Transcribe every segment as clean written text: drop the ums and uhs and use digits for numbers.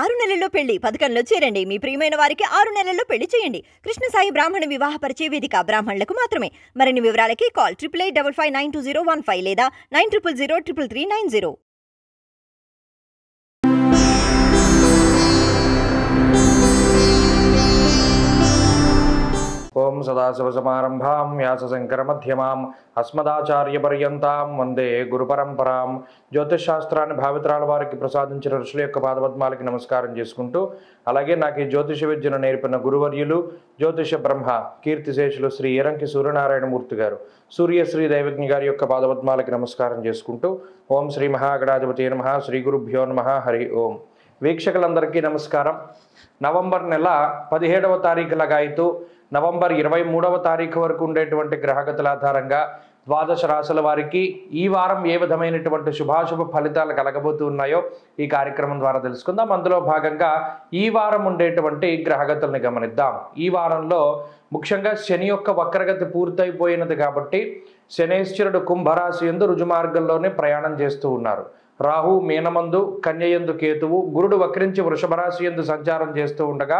6 నెలల్లో పెళ్లి పథకంలో చేరండి. మీ ప్రియమైన వారికి 6 నెలల్లో పెళ్లి చేయండి. కృష్ణ సాయి బ్రాహ్మణ వివాహ పరిచయ వేదిక బ్రాహ్మణులకు మాత్రమే. మరిన్ని వివరాలకి కాల్ 8855592015 లేదా 9000333990. ఓం సదాశివసమారంభాం వ్యాసశంకరమధ్యమాం అస్మదాచార్యపర్యంతాం వందే గురుపరంపరాం. జ్యోతిషశాస్త్రాన్ని భావితరాల వారికి ప్రసాదించిన ఋషుల యొక్క పాదపద్మాలకి నమస్కారం చేసుకుంటూ, అలాగే నాకు ఈ జ్యోతిష విద్యను నేర్పిన గురువర్యులు జ్యోతిష బ్రహ్మ కీర్తిశేషులు శ్రీ ఎరంకి సూర్యనారాయణమూర్తి గారు, సూర్యశ్రీ దైవజ్ఞ గారి యొక్క పాదపద్మాలకి నమస్కారం చేసుకుంటూ, ఓం శ్రీ మహాగణాధిపతి నమః, శ్రీ గురుభ్యో నమః, హరి ఓం. వీక్షకులందరికీ నమస్కారం. నవంబర్ నెల 17వ తారీఖు లగాయితూ నవంబర్ 23వ తారీఖు వరకు ఉండేటువంటి గ్రహగతుల ఆధారంగా ద్వాదశ రాశుల వారికి ఈ వారం ఏ విధమైనటువంటి శుభాశుభ ఫలితాలు కలగబోతూ ఉన్నాయో ఈ కార్యక్రమం ద్వారా తెలుసుకుందాం. అందులో భాగంగా ఈ వారం ఉండేటువంటి గ్రహగతుల్ని గమనిద్దాం. ఈ వారంలో ముఖ్యంగా శని యొక్క వక్రగతి పూర్తయిపోయినది కాబట్టి శనేశ్వరుడు కుంభరాశి యందు రుజుమార్గంలోనే ప్రయాణం చేస్తూ ఉన్నారు. రాహు మీనమందు, కన్యయందు కేతువు, గురుడు వక్రించి వృషభ రాశి యందు సంచారం చేస్తూ ఉండగా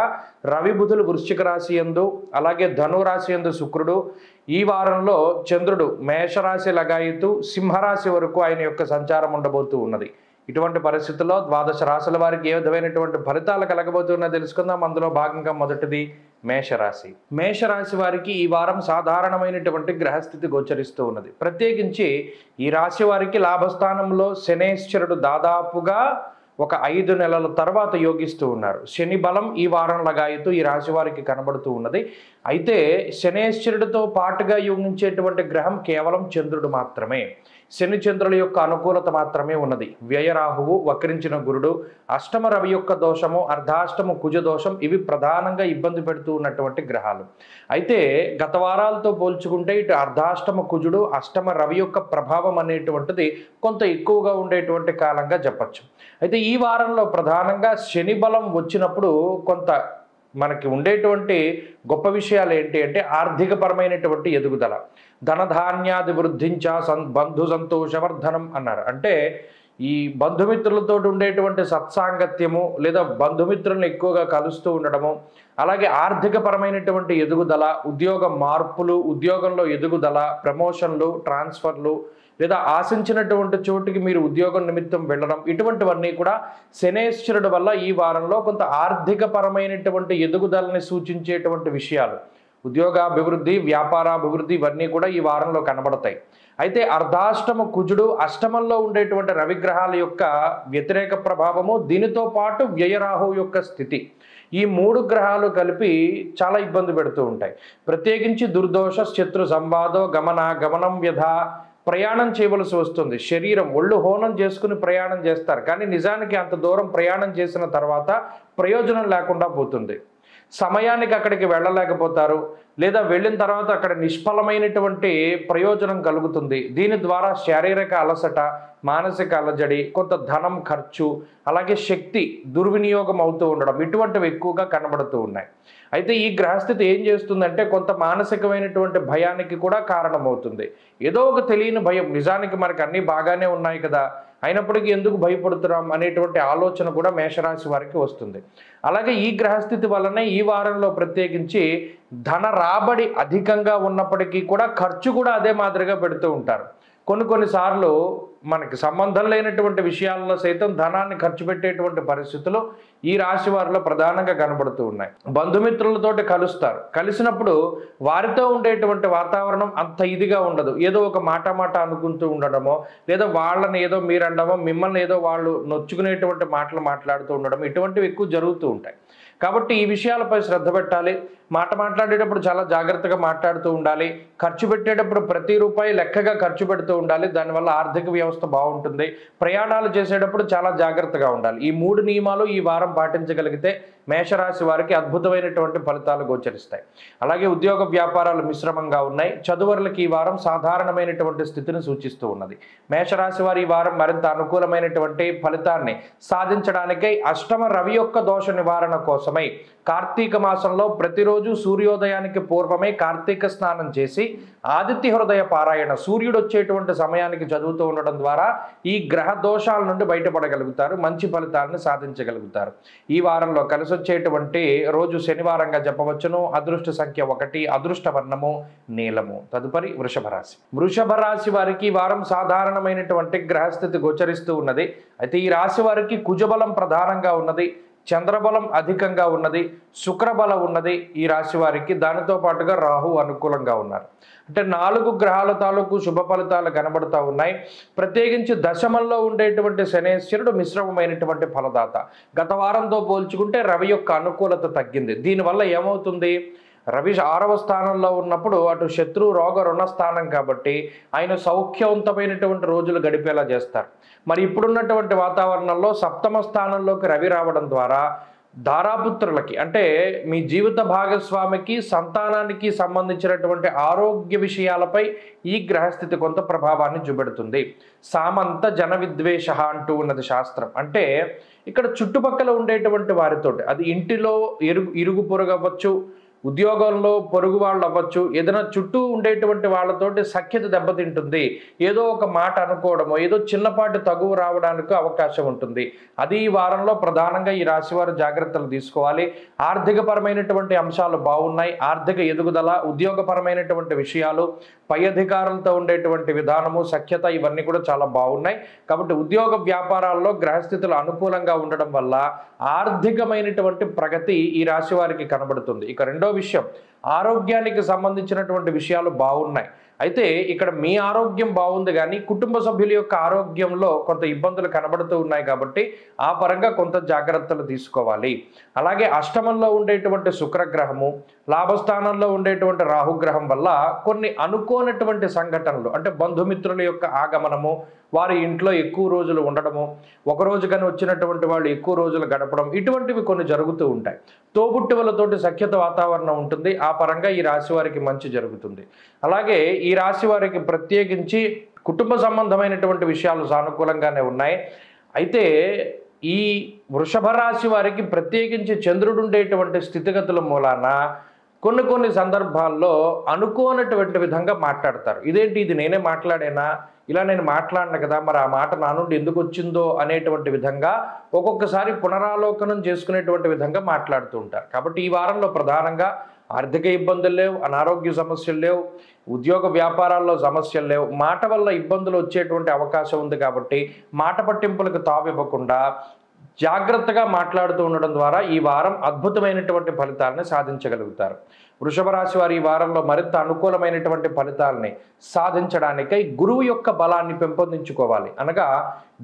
రవి బుధులు వృశ్చిక రాశి యందు, అలాగే ధనురాశి యందు శుక్రుడు, ఈ వారంలో చంద్రుడు మేషరాశి లగాయితూ సింహరాశి వరకు ఆయన యొక్క సంచారం ఉండబోతూ ఉన్నది. ఇటువంటి పరిస్థితుల్లో ద్వాదశ రాశుల వారికి ఏ విధమైనటువంటి ఫలితాలు కలగబోతున్నా తెలుసుకుందాం. అందులో భాగంగా మొదటిది మేషరాశి. మేషరాశి వారికి ఈ వారం సాధారణమైనటువంటి గ్రహస్థితి గోచరిస్తూ ఉన్నది. ప్రత్యేకించి ఈ రాశి వారికి లాభస్థానంలో శనేశ్వరుడు దాదాపుగా ఒక 5 నెలల తర్వాత యోగిస్తూ ఉన్నారు. శని బలం ఈ వారం లగాయితూ ఈ రాశి వారికి కనబడుతూ ఉన్నది. అయితే శనేశ్వరుడితో పాటుగా యోగించేటువంటి గ్రహం కేవలం చంద్రుడు మాత్రమే. శని చంద్రుల యొక్క అనుకూలత మాత్రమే ఉన్నది. వ్యయరాహువు, వక్రించిన గురుడు, అష్టమ రవి యొక్క దోషము, అర్ధాష్టమ కుజ దోషం, ఇవి ప్రధానంగా ఇబ్బంది పెడుతూ ఉన్నటువంటి గ్రహాలు. అయితే గత వారాలతో పోల్చుకుంటే ఇటు అర్ధాష్టమ కుజుడు, అష్టమ రవి యొక్క ప్రభావం అనేటువంటిది కొంత ఎక్కువగా ఉండేటువంటి కాలంగా చెప్పచ్చు. అయితే ఈ వారంలో ప్రధానంగా శని బలం వచ్చినప్పుడు కొంత మనకి ఉండేటువంటి గొప్ప విషయాలు ఏంటి అంటే ఆర్థికపరమైనటువంటి ఎదుగుదల, ధనధాన్యాది వృద్ధించ బంధు సంతోషవర్ధనం అన్నారు. అంటే ఈ బంధుమిత్రులతో ఉండేటువంటి సత్సాంగత్యము లేదా బంధుమిత్రులను ఎక్కువగా కలుస్తూ ఉండడము, అలాగే ఆర్థికపరమైనటువంటి ఎదుగుదల, ఉద్యోగ మార్పులు, ఉద్యోగంలో ఎదుగుదల, ప్రమోషన్లు, ట్రాన్స్ఫర్లు, లేదా ఆశించినటువంటి చోటుకి మీరు ఉద్యోగం నిమిత్తం వెళ్ళడం, ఇటువంటివన్నీ కూడా శనేశ్వరుడు వల్ల ఈ వారంలో కొంత ఆర్థికపరమైనటువంటి ఎదుగుదలని సూచించేటువంటి విషయాలు, ఉద్యోగాభివృద్ధి, వ్యాపారాభివృద్ధి, ఇవన్నీ కూడా ఈ వారంలో కనబడతాయి. అయితే అర్ధాష్టమ కుజుడు, అష్టమంలో ఉండేటువంటి రవిగ్రహాల యొక్క వ్యతిరేక ప్రభావము, దీనితో పాటు వ్యయరాహు యొక్క స్థితి, ఈ 3 గ్రహాలు కలిపి చాలా ఇబ్బంది పెడుతూ ఉంటాయి. ప్రత్యేకించి దుర్దోష శత్రు సంవాదో గమనం వ్యధ, ప్రయాణం చేయవలసి వస్తుంది. శరీరం ఒళ్ళు హోనం చేసుకుని ప్రయాణం చేస్తారు, కానీ నిజానికి అంత దూరం ప్రయాణం చేసిన తర్వాత ప్రయోజనం లేకుండా పోతుంది. సమయానికి అక్కడికి వెళ్ళలేకపోతారు, లేదా వెళ్ళిన తర్వాత అక్కడ నిష్ఫలమైనటువంటి ప్రయోజనం కలుగుతుంది. దీని ద్వారా శారీరక అలసట, మానసిక అలజడి, కొంత ధనం ఖర్చు, అలాగే శక్తి దుర్వినియోగం అవుతూ ఉండడం, ఇటువంటివి ఎక్కువగా కనబడుతూ ఉన్నాయి. అయితే ఈ గ్రహస్థితి ఏం చేస్తుందంటే కొంత మానసికమైనటువంటి భయానికి కూడా కారణమవుతుంది. ఏదో ఒక తెలియని భయం, నిజానికి మనకు అన్నీ బాగానే ఉన్నాయి కదా, అయినప్పటికీ ఎందుకు భయపడుతున్నాం అనేటువంటి ఆలోచన కూడా మేషరాశి వారికి వస్తుంది. అలాగే ఈ గ్రహస్థితి వల్లనే ఈ వారంలో ప్రత్యేకించి ధన రాబడి అధికంగా ఉన్నప్పటికీ కూడా ఖర్చు కూడా అదే మాదిరిగా పెడుతూ ఉంటారు. కొన్నిసార్లు మనకి సంబంధం లేనటువంటి విషయాల్లో సైతం ధనాన్ని ఖర్చు పెట్టేటువంటి పరిస్థితులు ఈ రాశి వారిలో ప్రధానంగా కనబడుతూ ఉన్నాయి. బంధుమిత్రులతోటి కలుస్తారు, కలిసినప్పుడు వారితో ఉండేటువంటి వాతావరణం అంత ఇదిగా ఉండదు. ఏదో ఒక మాట అనుకుంటూ ఉండడమో, లేదా వాళ్ళని ఏదో మీరు అనడమో, మిమ్మల్ని ఏదో వాళ్ళు నొచ్చుకునేటువంటి మాటలు మాట్లాడుతూ ఉండడం, ఇటువంటివి ఎక్కువ జరుగుతూ ఉంటాయి. కాబట్టి ఈ విషయాలపై శ్రద్ధ పెట్టాలి. మాట్లాడేటప్పుడు చాలా జాగ్రత్తగా మాట్లాడుతూ ఉండాలి. ఖర్చు పెట్టేటప్పుడు ప్రతి రూపాయి లెక్కగా ఖర్చు పెడుతూ ఉండాలి. దానివల్ల ఆర్థిక వ్యవస్థ బాగుంటుంది. ప్రయాణాలు చేసేటప్పుడు చాలా జాగ్రత్తగా ఉండాలి. ఈ 3 నియమాలు ఈ వారం పాటించగలిగితే మేషరాశి వారికి అద్భుతమైనటువంటి ఫలితాలు గోచరిస్తాయి. అలాగే ఉద్యోగ వ్యాపారాలు మిశ్రమంగా ఉన్నాయి. చదువర్లకు ఈ వారం సాధారణమైనటువంటి స్థితిని సూచిస్తూ ఉన్నది. మేషరాశి వారి ఈ వారం మరింత అనుకూలమైనటువంటి ఫలితాన్ని సాధించడానికై అష్టమ రవి యొక్క దోష నివారణ కోసమై కార్తీక మాసంలో ప్రతిరోజు సూర్యోదయానికి పూర్వమే కార్తీక స్నానం చేసి ఆదిత్య హృదయ పారాయణ, సూర్యుడు వచ్చేటువంటి సమయానికి చదువుతూ ఉండడం చేసుకోవడం ద్వారా ఈ గ్రహ దోషాల నుండి బయటపడగలుగుతారు, మంచి ఫలితాలను సాధించగలుగుతారు. ఈ వారంలో కలిసి వచ్చేటువంటి రోజు శనివారంగా చెప్పవచ్చును. అదృష్ట సంఖ్య 1, అదృష్ట వర్ణము నీలము. తదుపరి వృషభ రాశి. వృషభ రాశి వారికి ఈ వారం సాధారణమైనటువంటి గ్రహస్థితి గోచరిస్తూ ఉన్నది. అయితే ఈ రాశి వారికి కుజబలం ప్రధానంగా ఉన్నది, చంద్రబలం అధికంగా ఉన్నది, శుక్రబలం ఉన్నది ఈ రాశి వారికి. దానితో పాటుగా రాహు అనుకూలంగా ఉన్నారు. అంటే 4 గ్రహాల తాలూకు శుభ ఫలితాలు కనబడుతూ ఉన్నాయి. ప్రత్యేకించి దశమంలో ఉండేటువంటి శనేశ్వరుడు మిశ్రమమైనటువంటి ఫలదాత. గత వారంతో పోల్చుకుంటే రవి యొక్క అనుకూలత తగ్గింది. దీనివల్ల ఏమవుతుంది, రవి 6వ స్థానంలో ఉన్నప్పుడు అటు శత్రు రోగ రుణ స్థానం కాబట్టి ఆయన సౌఖ్యవంతమైనటువంటి రోజులు గడిపేలా చేస్తారు. మరి ఇప్పుడున్నటువంటి వాతావరణంలో 7వ స్థానంలోకి రవి రావడం ద్వారా దారాపుత్రులకి అంటే మీ జీవిత భాగస్వామికి సంతానానికి సంబంధించినటువంటి ఆరోగ్య విషయాలపై ఈ గ్రహస్థితి కొంత ప్రభావాన్ని చూపెడుతుంది. సామంత జన విద్వేష అంటూ ఉన్నది శాస్త్రం. అంటే ఇక్కడ చుట్టుపక్కల ఉండేటువంటి వారితోటి, అది ఇంటిలో ఇరుగు పొరుగు అవ్వచ్చు, ఉద్యోగంలో పొరుగు వాళ్ళు అవ్వచ్చు, ఏదైనా చుట్టూ ఉండేటువంటి వాళ్ళతోటి సఖ్యత దెబ్బతింటుంది. ఏదో ఒక మాట అనుకోవడమో ఏదో చిన్నపాటి తగువ రావడానికి అవకాశం ఉంటుంది. అది ఈ వారంలో ప్రధానంగా ఈ రాశివారు జాగ్రత్తలు తీసుకోవాలి. ఆర్థికపరమైనటువంటి అంశాలు బాగున్నాయి. ఆర్థిక ఎదుగుదల, ఉద్యోగపరమైనటువంటి విషయాలు, పై అధికారులతో ఉండేటువంటి విధానము, సఖ్యత ఇవన్నీ కూడా చాలా బాగున్నాయి. కాబట్టి ఉద్యోగ వ్యాపారాల్లో గ్రహస్థితులు అనుకూలంగా ఉండడం వల్ల ఆర్థికమైనటువంటి ప్రగతి ఈ రాశి వారికి కనబడుతుంది. ఇక రెండో విషయం, ఆరోగ్యానికి సంబంధించినటువంటి విషయాలు బాగున్నాయి. అయితే ఇక్కడ మీ ఆరోగ్యం బాగుంది కానీ కుటుంబ సభ్యుల యొక్క ఆరోగ్యంలో కొంత ఇబ్బందులు కనబడుతూ ఉన్నాయి కాబట్టి ఆ పరంగా కొంత జాగ్రత్తలు తీసుకోవాలి. అలాగే అష్టమంలో ఉండేటువంటి శుక్రగ్రహము, లాభస్థానంలో ఉండేటువంటి రాహుగ్రహం వల్ల కొన్ని అనుకోనటువంటి సంఘటనలు, అంటే బంధుమిత్రుల యొక్క ఆగమనము, వారి ఇంట్లో ఎక్కువ రోజులు ఉండడము, ఒక రోజు కానీ వచ్చినటువంటి వాళ్ళు ఎక్కువ రోజులు గడపడం, ఇటువంటివి కొన్ని జరుగుతూ ఉంటాయి. తోబుట్టువులతోటి సఖ్యత వాతావరణం ఉంటుంది. ఆ పరంగా ఈ రాశి వారికి మంచి జరుగుతుంది. అలాగే ఈ రాశి వారికి ప్రత్యేకించి కుటుంబ సంబంధమైనటువంటి విషయాలు సానుకూలంగానే ఉన్నాయి. అయితే ఈ వృషభ రాశి వారికి ప్రత్యేకించి చంద్రుడు ఉండేటువంటి స్థితిగతుల మూలాన కొన్ని సందర్భాల్లో అనుకోనటువంటి విధంగా మాట్లాడతారు. ఇదేంటి, ఇది నేనే మాట్లాడేనా, ఇలా నేను మాట్లాడిన కదా, మరి ఆ మాట నా నుండి ఎందుకు వచ్చిందో అనేటువంటి విధంగా ఒక్కొక్కసారి పునరాలోకనం చేసుకునేటువంటి విధంగా మాట్లాడుతూ ఉంటారు. కాబట్టి ఈ వారంలో ప్రధానంగా ఆర్థిక ఇబ్బందులు లేవు, అనారోగ్య సమస్యలు లేవు, ఉద్యోగ వ్యాపారాల్లో సమస్యలు లేవు. మాట వల్ల ఇబ్బందులు వచ్చేటువంటి అవకాశం ఉంది కాబట్టి మాట పట్టింపులకు తావివ్వకుండా జాగ్రత్తగా మాట్లాడుతూ ఉండడం ద్వారా ఈ వారం అద్భుతమైనటువంటి ఫలితాలను సాధించగలుగుతారు. వృషభ రాశి వారి ఈ వారంలో మరింత అనుకూలమైనటువంటి ఫలితాలని సాధించడానికై గురువు యొక్క బలాన్ని పెంపొందించుకోవాలి. అనగా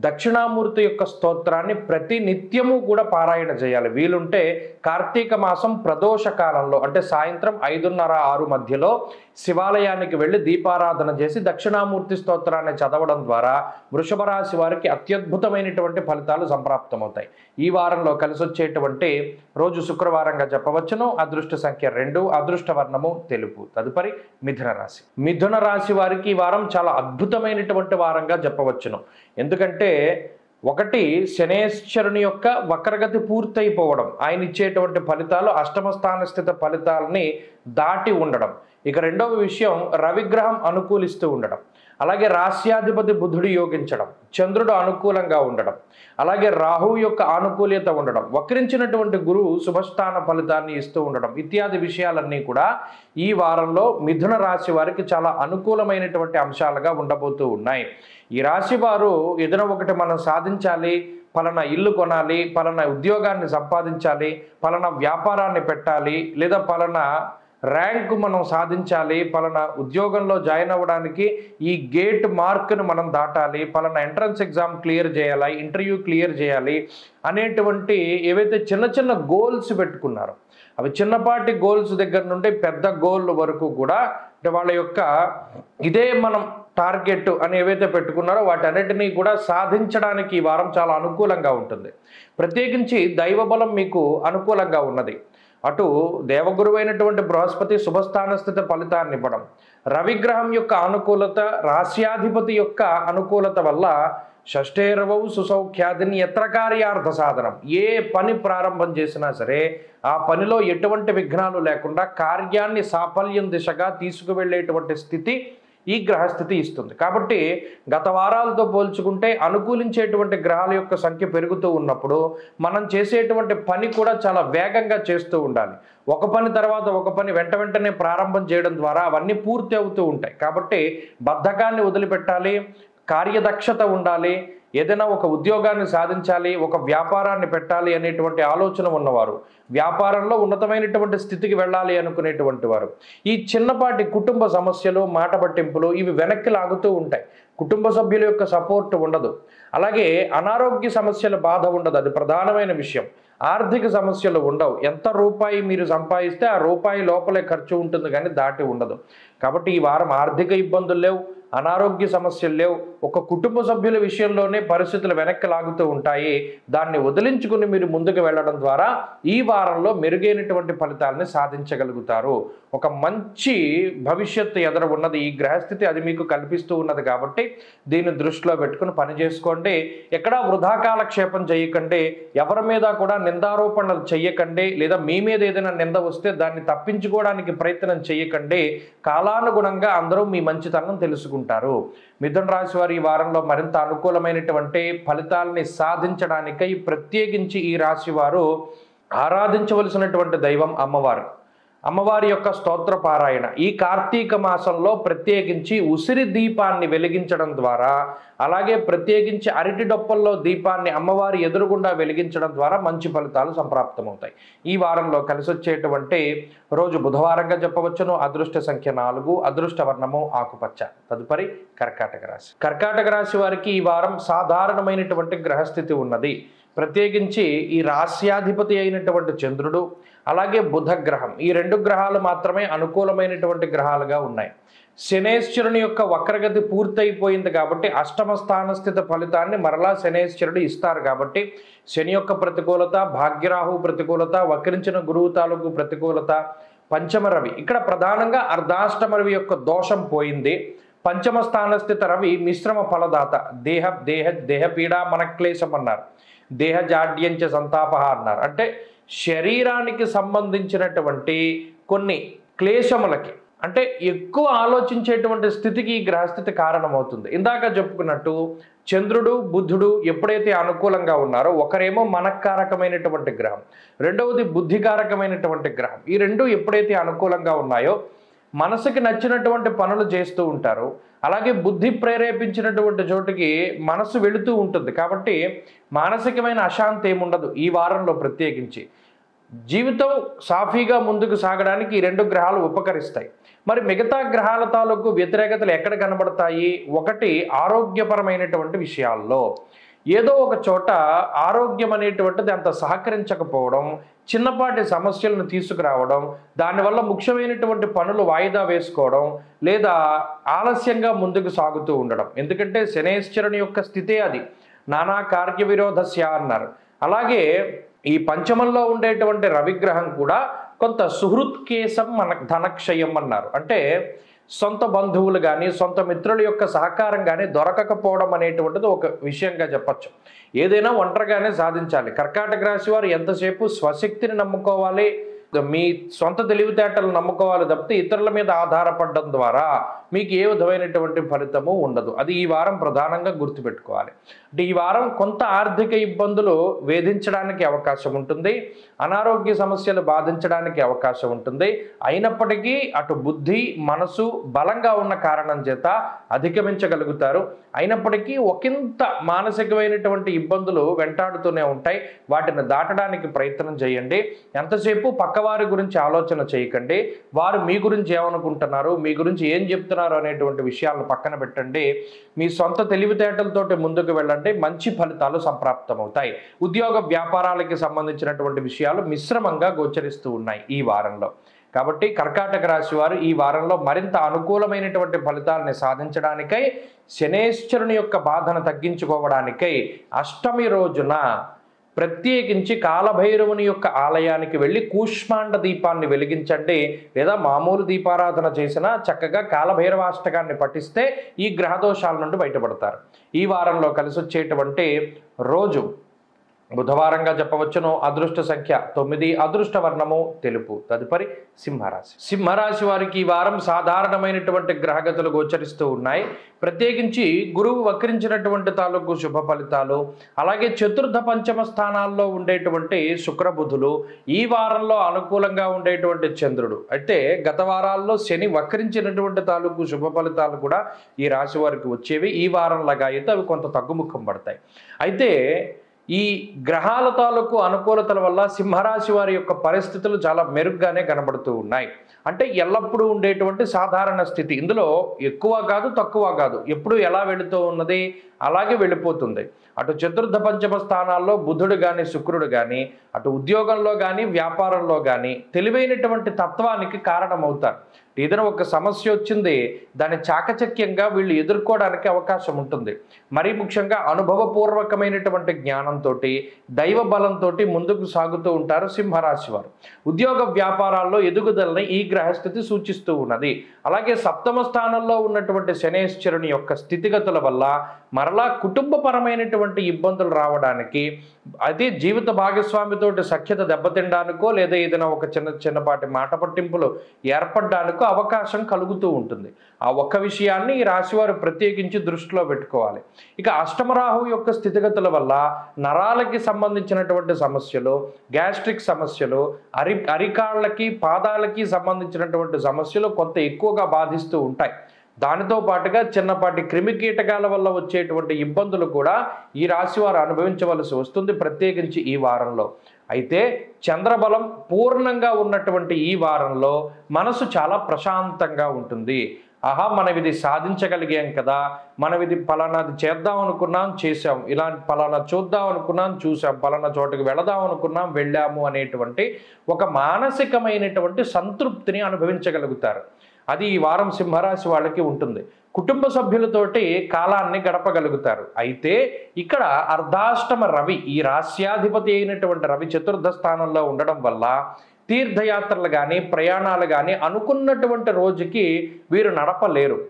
దక్షిణామూర్తి యొక్క స్తోత్రాన్ని ప్రతి నిత్యము కూడా పారాయణ చేయాలి. వీలుంటే కార్తీక మాసం ప్రదోష కాలంలో అంటే సాయంత్రం 5:30-6 మధ్యలో శివాలయానికి వెళ్ళి దీపారాధన చేసి దక్షిణామూర్తి స్తోత్రాన్ని చదవడం ద్వారా వృషభ రాశి వారికి అత్యద్భుతమైనటువంటి ఫలితాలు సంప్రాప్తమవుతాయి. ఈ వారంలో కలిసి వచ్చేటువంటి రోజు శుక్రవారంగా చెప్పవచ్చును. అదృష్ట సంఖ్య 2, అదృష్ట వర్ణము తెలుపు. తదుపరి మిథున రాశి. మిథున రాశి వారికి ఈ వారం చాలా అద్భుతమైనటువంటి వారంగా చెప్పవచ్చును. ఎందుకంటే ఒకటి, శనేశ్వరుని యొక్క వక్రగతి పూర్తయిపోవడం, ఆయన ఇచ్చేటువంటి ఫలితాలు అష్టమ స్థాన స్థిత ఫలితాలని దాటి ఉండడం. ఇక రెండవ విషయం, రవిగ్రహం అనుకూలిస్తూ ఉండడం, అలాగే రాశ్యాధిపతి బుధుడు యోగించడం, చంద్రుడు అనుకూలంగా ఉండడం, అలాగే రాహువు యొక్క ఆనుకూల్యత ఉండడం, వక్రించినటువంటి గురువు శుభస్థాన ఫలితాన్ని ఇస్తూ ఉండడం ఇత్యాది విషయాలన్నీ కూడా ఈ వారంలో మిథున రాశి వారికి చాలా అనుకూలమైనటువంటి అంశాలుగా ఉండబోతూ ఉన్నాయి. ఈ రాశి వారు ఏదైనా ఒకటి మనం సాధించాలి, పలానా ఇల్లు కొనాలి, పలానా ఉద్యోగాన్ని సంపాదించాలి, పలానా వ్యాపారాన్ని పెట్టాలి, లేదా పలానా ర్యాంకు మనం సాధించాలి, పలానా ఉద్యోగంలో జాయిన్ అవ్వడానికి ఈ గేట్ మార్క్ను మనం దాటాలి, పలానా ఎంట్రన్స్ ఎగ్జామ్ క్లియర్ చేయాలి, ఇంటర్వ్యూ క్లియర్ చేయాలి అనేటువంటి ఏవైతే చిన్న చిన్న గోల్స్ పెట్టుకున్నారో అవి చిన్నపాటి గోల్స్ దగ్గర నుండి పెద్ద గోల్ వరకు కూడా అంటే వాళ్ళ యొక్క ఇదే మనం టార్గెట్ అని ఏవైతే పెట్టుకున్నారో వాటన్నిటినీ కూడా సాధించడానికి ఈ వారం చాలా అనుకూలంగా ఉంటుంది. ప్రత్యేకించి దైవబలం మీకు అనుకూలంగా ఉన్నది. అటు దేవగురువైనటువంటి బృహస్పతి శుభస్థాన స్థిత ఫలితాన్ని ఇవ్వడం, రవిగ్రహం యొక్క అనుకూలత, రాశ్యాధిపతి యొక్క అనుకూలత వల్ల షష్ఠేరవవు సుసౌఖ్యాదిని ఎత్ర కార్యార్థ సాధనం, ఏ పని ప్రారంభం చేసినా సరే ఆ పనిలో ఎటువంటి విఘ్నాలు లేకుండా కార్యాన్ని సాఫల్యం దిశగా తీసుకువెళ్ళేటువంటి స్థితి ఈ గ్రహస్థితి ఇస్తుంది. కాబట్టి గత వారాలతో పోల్చుకుంటే అనుకూలించేటువంటి గ్రహాల యొక్క సంఖ్య పెరుగుతూ ఉన్నప్పుడు మనం చేసేటువంటి పని కూడా చాలా వేగంగా చేస్తూ ఉండాలి. ఒక పని తర్వాత ఒక పని వెంటనే ప్రారంభం చేయడం ద్వారా అవన్నీ పూర్తి అవుతూ ఉంటాయి. కాబట్టి బద్ధకాన్ని వదిలిపెట్టాలి, కార్యదక్షత ఉండాలి, ఏదైనా ఒక ఉద్యోగాన్ని సాధించాలి, ఒక వ్యాపారాన్ని పెట్టాలి అనేటువంటి ఆలోచన ఉన్నవారు, వ్యాపారంలో ఉన్నతమైనటువంటి స్థితికి వెళ్ళాలి అనుకునేటువంటి వారు, ఈ చిన్నపాటి కుటుంబ సమస్యలు, మాట పట్టింపులు ఇవి వెనక్కి లాగుతూ ఉంటాయి. కుటుంబ సభ్యుల యొక్క సపోర్ట్ ఉండదు. అలాగే అనారోగ్య సమస్యల బాధ ఉండదు, అది ప్రధానమైన విషయం. ఆర్థిక సమస్యలు ఉండవు. ఎంత రూపాయి మీరు సంపాదిస్తే ఆ రూపాయి లోపలే ఖర్చు ఉంటుంది, కానీ దాటి ఉండదు. కాబట్టి ఈ వారం ఆర్థిక ఇబ్బందులు లేవు, అనారోగ్య సమస్యలు లేవు. ఒక కుటుంబ సభ్యుల విషయంలోనే పరిస్థితులు వెనక్కి లాగుతూ ఉంటాయి. దాన్ని వదిలించుకుని మీరు ముందుకు వెళ్ళడం ద్వారా ఈ వారంలో మెరుగైనటువంటి ఫలితాలని సాధించగలుగుతారు. ఒక మంచి భవిష్యత్తు ఎదురు ఉన్నది ఈ గ్రహస్థితి, అది మీకు కల్పిస్తూ ఉన్నది. కాబట్టి దీన్ని దృష్టిలో పెట్టుకుని పని చేసుకోండి. ఎక్కడా వృధా కాలక్షేపం చేయకండి, ఎవరి మీద కూడా నిందారోపణలు చెయ్యకండి, లేదా మీ మీద ఏదైనా నింద వస్తే దాన్ని తప్పించుకోవడానికి ప్రయత్నం చేయకండి. కాలానుగుణంగా అందరూ మీ మంచితనం తెలుసుకుంటారు. మిథున రాశి వారు ఈ వారంలో మరింత అనుకూలమైనటువంటి ఫలితాలని సాధించడానికై ప్రత్యేకించి ఈ రాశి వారు ఆరాధించవలసినటువంటి దైవం అమ్మవారు. అమ్మవారి యొక్క స్తోత్ర పారాయణ ఈ కార్తీక మాసంలో ప్రత్యేకించి ఉసిరి దీపాన్ని వెలిగించడం ద్వారా, అలాగే ప్రత్యేకించి అరటి డొప్పల్లో దీపాన్ని అమ్మవారి ఎదురుగుండా వెలిగించడం ద్వారా మంచి ఫలితాలు సంప్రాప్తమవుతాయి. ఈ వారంలో కలిసి వచ్చేటువంటి రోజు బుధవారంగా చెప్పవచ్చును. అదృష్ట సంఖ్య 4, అదృష్ట వర్ణము ఆకుపచ్చ. తదుపరి కర్కాటక రాశి. కర్కాటక రాశి వారికి ఈ వారం సాధారణమైనటువంటి గ్రహస్థితి ఉన్నది. ప్రత్యేకించి ఈ రాశ్యాధిపతి అయినటువంటి చంద్రుడు, అలాగే బుధ గ్రహం, ఈ 2 గ్రహాలు మాత్రమే అనుకూలమైనటువంటి గ్రహాలుగా ఉన్నాయి. శనేశ్వరుని యొక్క వక్రగతి పూర్తయిపోయింది కాబట్టి అష్టమ స్థాన స్థిత ఫలితాన్ని మరలా శనేశ్వరుడు ఇస్తారు. కాబట్టి శని యొక్క ప్రతికూలత, భాగ్యరాహు ప్రతికూలత, వక్రించిన గురువు తాలూకు ప్రతికూలత, పంచమ రవి, ఇక్కడ ప్రధానంగా అర్ధాష్టమ రవి యొక్క దోషం పోయింది. పంచమ స్థాన స్థిత రవి మిశ్రమ ఫలదాత. దేహపీడ మనక్లేశం అన్నారు, దేహజాడ్యంచ సంతాప అన్నారు. అంటే శరీరానికి సంబంధించినటువంటి కొన్ని క్లేశములకి, అంటే ఎక్కువ ఆలోచించేటువంటి స్థితికి ఈ గ్రహస్థితి కారణమవుతుంది. ఇందాక చెప్పుకున్నట్టు చంద్రుడు బుధుడు ఎప్పుడైతే అనుకూలంగా ఉన్నారో, ఒకరేమో మనఃకారకమైనటువంటి గ్రహం, రెండవది బుద్ధికారకమైనటువంటి గ్రహం, ఈ 2 ఎప్పుడైతే అనుకూలంగా ఉన్నాయో మనసుకి నచ్చినటువంటి పనులు చేస్తూ ఉంటారు. అలాగే బుద్ధి ప్రేరేపించినటువంటి చోటుకి మనసు వెళుతూ ఉంటుంది. కాబట్టి మానసికమైన అశాంతి ఏముండదు ఈ వారంలో. ప్రత్యేకించి జీవితం సాఫీగా ముందుకు సాగడానికి ఈ 2 గ్రహాలు ఉపకరిస్తాయి. మరి మిగతా గ్రహాల తాలూకు వ్యతిరేకతలు ఎక్కడ కనబడతాయి? ఒకటి ఆరోగ్యపరమైనటువంటి విషయాల్లో ఏదో ఒక చోట ఆరోగ్యం అనేటువంటిది అంత సహకరించకపోవడం, చిన్నపాటి సమస్యలను తీసుకురావడం, దానివల్ల ముఖ్యమైనటువంటి పనులు వాయిదా వేసుకోవడం, లేదా ఆలస్యంగా ముందుకు సాగుతూ ఉండడం. ఎందుకంటే శనేశ్వరుని యొక్క స్థితే అది, నానా కార్య విరోధస్య అన్నారు. అలాగే ఈ పంచమంలో ఉండేటువంటి రవిగ్రహం కూడా కొంత సుహృత్కేశం మనకు ధనక్షయం అన్నారు. అంటే సొంత బంధువులు కానీ సొంత మిత్రుల యొక్క సహకారం కానీ దొరకకపోవడం అనేటువంటిది ఒక విషయంగా చెప్పచ్చు. ఏదైనా ఒంటరిగానే సాధించాలి. కర్కాటక రాశి వారు ఎంతసేపు స్వశక్తిని నమ్ముకోవాలి, మీ సొంత తెలివితేటలు నమ్ముకోవాలి తప్పితే ఇతరుల మీద ఆధారపడడం ద్వారా మీకు ఏ విధమైనటువంటి ఫలితము ఉండదు. అది ఈ వారం ప్రధానంగా గుర్తుపెట్టుకోవాలి. అంటే ఈ వారం కొంత ఆర్థిక ఇబ్బందులు వేధించడానికి అవకాశం ఉంటుంది, అనారోగ్య సమస్యలు బాధించడానికి అవకాశం ఉంటుంది. అయినప్పటికీ అటు బుద్ధి మనసు బలంగా ఉన్న కారణం చేత అధిగమించగలుగుతారు. అయినప్పటికీ ఒకంత మానసికమైనటువంటి ఇబ్బందులు వెంటాడుతూనే ఉంటాయి. వాటిని దాటడానికి ప్రయత్నం చేయండి. ఎంతసేపు పక్కవారి గురించి ఆలోచన చేయకండి. వారు మీ గురించి ఏమనుకుంటున్నారు, మీ గురించి ఏం చెప్తున్నారు అనేటువంటి విషయాలను పక్కన పెట్టండి. మీ సొంత తెలివితేటలతోటి ముందుకు వెళ్ళండి, మంచి ఫలితాలు సంప్రాప్తమవుతాయి. ఉద్యోగ వ్యాపారాలకి సంబంధించినటువంటి విషయాలు మిశ్రమంగా గోచరిస్తూ ఉన్నాయి ఈ వారంలో. కాబట్టి కర్కాటక రాశి వారు ఈ వారంలో మరింత అనుకూలమైనటువంటి ఫలితాలని సాధించడానికై, శనేశ్వరుని యొక్క బాధను తగ్గించుకోవడానికై అష్టమి రోజున ప్రత్యేకించి కాలభైరవుని యొక్క ఆలయానికి వెళ్ళి కూష్మాండ దీపాన్ని వెలిగించండి. లేదా మామూలు దీపారాధన చేసినా చక్కగా కాలభైరవాష్టకాన్ని పఠిస్తే ఈ గ్రహదోషాల నుండి బయటపడతారు. ఈ వారంలో కలిసి వచ్చేటువంటి రోజు బుధవారంగా చెప్పవచ్చును. అదృష్ట సంఖ్య 9, అదృష్ట వర్ణము తెలుపు. తదుపరి సింహరాశి. సింహరాశి వారికి ఈ వారం సాధారణమైనటువంటి గ్రహగతులు గోచరిస్తూ ఉన్నాయి. ప్రత్యేకించి గురువు వక్రించినటువంటి తాలూకు శుభ ఫలితాలు, అలాగే చతుర్థ పంచమ స్థానాల్లో ఉండేటువంటి శుక్రబుధులు, ఈ వారంలో అనుకూలంగా ఉండేటువంటి చంద్రుడు. అయితే గత వారాల్లో శని వక్రించినటువంటి తాలూకు శుభ ఫలితాలు కూడా ఈ రాశి వారికి వచ్చేవి. ఈ వారంలాగా అయితే అవి కొంత తగ్గుముఖం పడతాయి. అయితే ఈ గ్రహాల తాలూకు అనుకూలతల వల్ల సింహరాశి వారి యొక్క పరిస్థితులు చాలా మెరుగ్గానే కనబడుతూ ఉన్నాయి. అంటే ఎల్లప్పుడూ ఉండేటువంటి సాధారణ స్థితి, ఇందులో ఎక్కువ కాదు తక్కువ కాదు, ఎప్పుడు ఎలా వెళుతూ ఉన్నది అలాగే వెళ్ళిపోతుంది. అటు చతుర్థ పంచమ స్థానాల్లో బుధుడు కానీ శుక్రుడు కానీ, అటు ఉద్యోగంలో కానీ వ్యాపారంలో కానీ తెలివైనటువంటి తత్వానికి కారణమవుతారు. ఏదైనా ఒక సమస్య వచ్చింది, దాన్ని చాకచక్యంగా వీళ్ళు ఎదుర్కోవడానికి అవకాశం ఉంటుంది. మరీ ముఖ్యంగా అనుభవపూర్వకమైనటువంటి జ్ఞానంతో, దైవ బలంతో ముందుకు సాగుతూ ఉంటారు సింహరాశి వారు. ఉద్యోగ వ్యాపారాల్లో ఎదుగుదలని ఈ గ్రహస్థితి సూచిస్తూ ఉన్నది. అలాగే సప్తమ స్థానంలో ఉన్నటువంటి శనేశ్వరుని యొక్క స్థితిగతుల వల్ల మరలా కుటుంబపరమైనటువంటి ఇబ్బందులు రావడానికి, అది జీవిత భాగస్వామితోటి సఖ్యత దెబ్బతినడానికో లేదా ఏదైనా ఒక చిన్నపాటి మాట పట్టింపులు ఏర్పడడానికో అవకాశం కలుగుతూ ఉంటుంది. ఆ ఒక్క విషయాన్ని ఈ రాశివారు ప్రత్యేకించి దృష్టిలో పెట్టుకోవాలి. ఇక అష్టమరాహు యొక్క స్థితిగతుల వల్ల నరాలకి సంబంధించినటువంటి సమస్యలు, గ్యాస్ట్రిక్ సమస్యలు, అరికాళ్ళకి పాదాలకి సంబంధించినటువంటి సమస్యలు కొంత ఎక్కువగా బాధిస్తూ ఉంటాయి. దానితో పాటుగా చిన్నపాటి క్రిమి కీటకాల వల్ల వచ్చేటువంటి ఇబ్బందులు కూడా ఈ రాశి వారు అనుభవించవలసి వస్తుంది, ప్రత్యేకించి ఈ వారంలో. అయితే చంద్రబలం పూర్ణంగా ఉన్నటువంటి ఈ వారంలో మనసు చాలా ప్రశాంతంగా ఉంటుంది. ఆహా, మనం ఇది సాధించగలిగాం కదా, మనం ఇది పలానాది చేద్దాం అనుకున్నాం చేసాం, ఇలాంటి పలానా చూద్దాం అనుకున్నాం చూసాం, పలానా చోటుకి వెళదాం అనుకున్నాం వెళ్ళాము అనేటువంటి ఒక మానసికమైనటువంటి సంతృప్తిని అనుభవించగలుగుతారు. అది ఈ వారం సింహరాశి వాళ్ళకి ఉంటుంది. కుటుంబ సభ్యులతోటి కాలాన్ని గడపగలుగుతారు. అయితే ఇక్కడ అర్ధాష్టమ రవి, ఈ రాశ్యాధిపతి అయినటువంటి రవి చతుర్థ స్థానంలో ఉండడం వల్ల తీర్థయాత్రలు కానీ ప్రయాణాలు కానీ అనుకున్నటువంటి రోజుకి వీరు నడపలేరు.